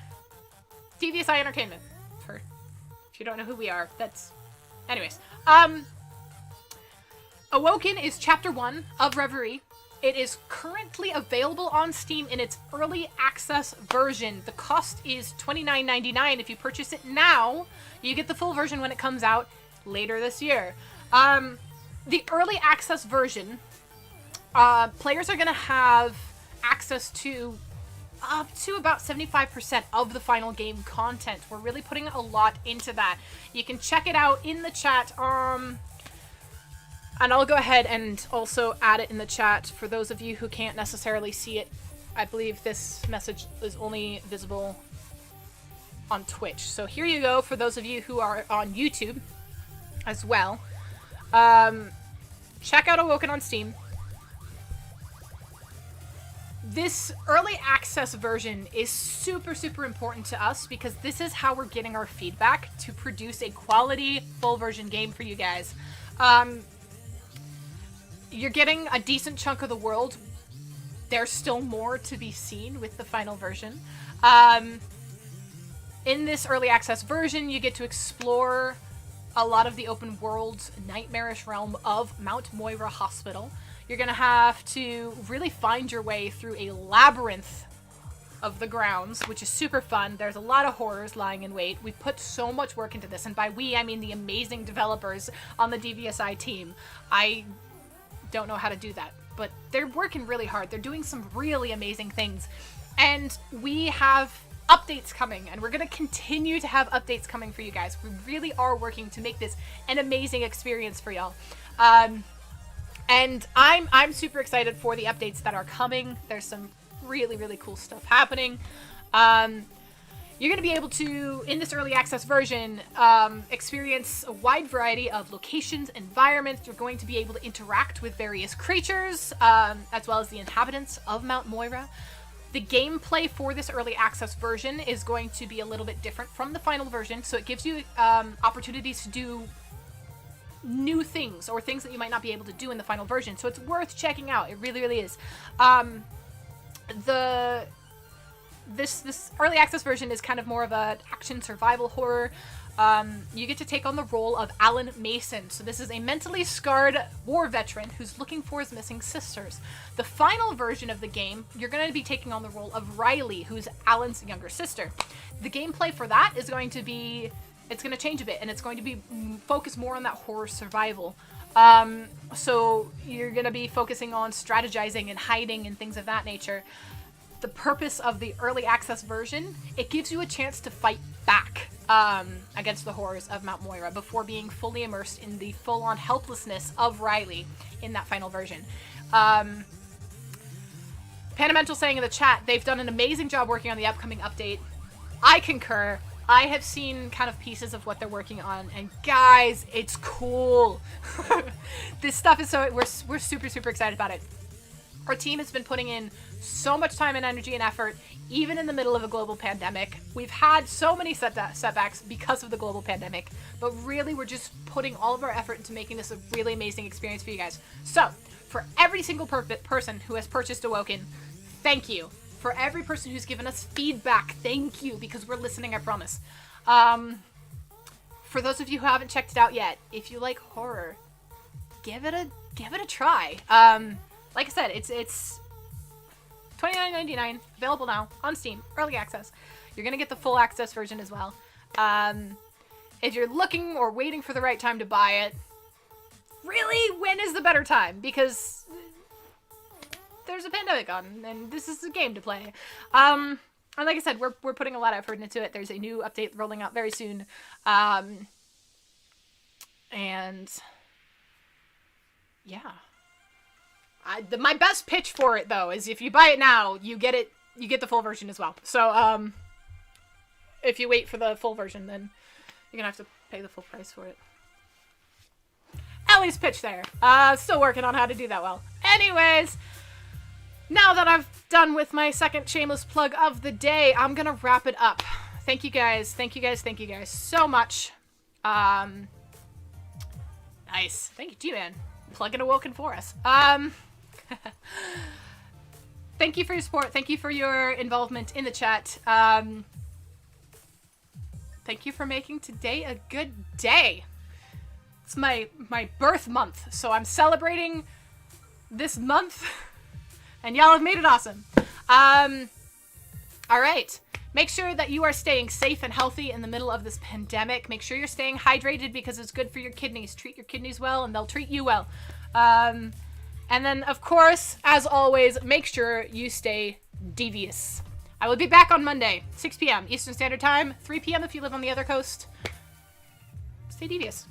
TVSI Entertainment. If you don't know who we are, that's... Anyways. Awoken is Chapter 1 of Reverie. It is currently available on Steam in its early access version. The cost is $29.99. If you purchase it now, you get the full version when it comes out later this year. The early access version, players are going to have access to up to about 75% of the final game content. We're really putting a lot into that. You can check it out in the chat. And I'll go ahead and also add it in the chat for those of you who can't necessarily see it. I believe this message is only visible on Twitch. So here you go for those of you who are on YouTube as well. Check out Awoken on Steam. This early access version is super important to us, because this is how we're getting our feedback to produce a quality full version game for you guys. You're getting a decent chunk of the world. There's still more to be seen with the final version. In this early access version, you get to explore a lot of the open world's nightmarish realm of Mount Moira Hospital. You're going to have to really find your way through a labyrinth of the grounds, which is super fun. There's a lot of horrors lying in wait. We put so much work into this, and by we, I mean the amazing developers on the DVSI team. I don't know how to do that, but they're working really hard. They're doing some really amazing things, and we have updates coming, and we're going to continue to have updates coming for you guys. We really are working to make this an amazing experience for y'all. And I'm super excited for the updates that are coming. There's some really, really cool stuff happening. You're going to be able to, in this early access version, experience a wide variety of locations, environments. You're going to be able to interact with various creatures, as well as the inhabitants of Mount Moira. The gameplay for this early access version is going to be a little bit different from the final version, so it gives you opportunities to do new things, or things that you might not be able to do in the final version, so it's worth checking out. It really, really is. This early access version is kind of more of an action survival horror. You get to take on the role of Alan Mason. So this is a mentally scarred war veteran who's looking for his missing sisters. The final version of the game, you're going to be taking on the role of Riley, who's Alan's younger sister. The gameplay for that is going to be, it's going to change a bit, and it's going to be focused more on that horror survival. So you're going to be focusing on strategizing and hiding and things of that nature. The purpose of the early access version, it gives you a chance to fight back against the horrors of Mount Moira before being fully immersed in the full-on helplessness of Riley in that final version. Panamental saying in the chat, they've done an amazing job working on the upcoming update. I concur. I have seen kind of pieces of what they're working on, and guys, it's cool. This stuff is so, we're super, super excited about it. Our team has been putting in so much time and energy and effort, even in the middle of a global pandemic. We've had so many setbacks because of the global pandemic, but really we're just putting all of our effort into making this a really amazing experience for you guys. So, for every single person who has purchased Awoken, thank you. For every person who's given us feedback, thank you, because we're listening, I promise. For those of you who haven't checked it out yet, if you like horror, give it a try. Like I said, it's $29.99, available now on Steam, early access. You're gonna get the full access version as well. If you're looking or waiting for the right time to buy it, really, when is the better time? Because there's a pandemic on, and this is a game to play. And like I said, we're putting a lot of effort into it. There's a new update rolling out very soon. And yeah. My best pitch for it, though, is if you buy it now, you get the full version as well. So, if you wait for the full version, then you're gonna have to pay the full price for it. Ellie's pitch there. Still working on how to do that well. Anyways, now that I've done with my second shameless plug of the day, I'm gonna wrap it up. Thank you guys so much. Nice. Thank you, G-Man. Plugging Awoken for us. Thank you for your support. Thank you for your involvement in the chat. Thank you for making today a good day. It's my birth month, so I'm celebrating this month, and y'all have made it awesome. All right. Make sure that you are staying safe and healthy in the middle of this pandemic. Make sure you're staying hydrated because it's good for your kidneys. Treat your kidneys well, and they'll treat you well. And then, of course, as always, make sure you stay devious. I will be back on Monday, 6 p.m. Eastern Standard Time, 3 p.m. if you live on the other coast. Stay devious.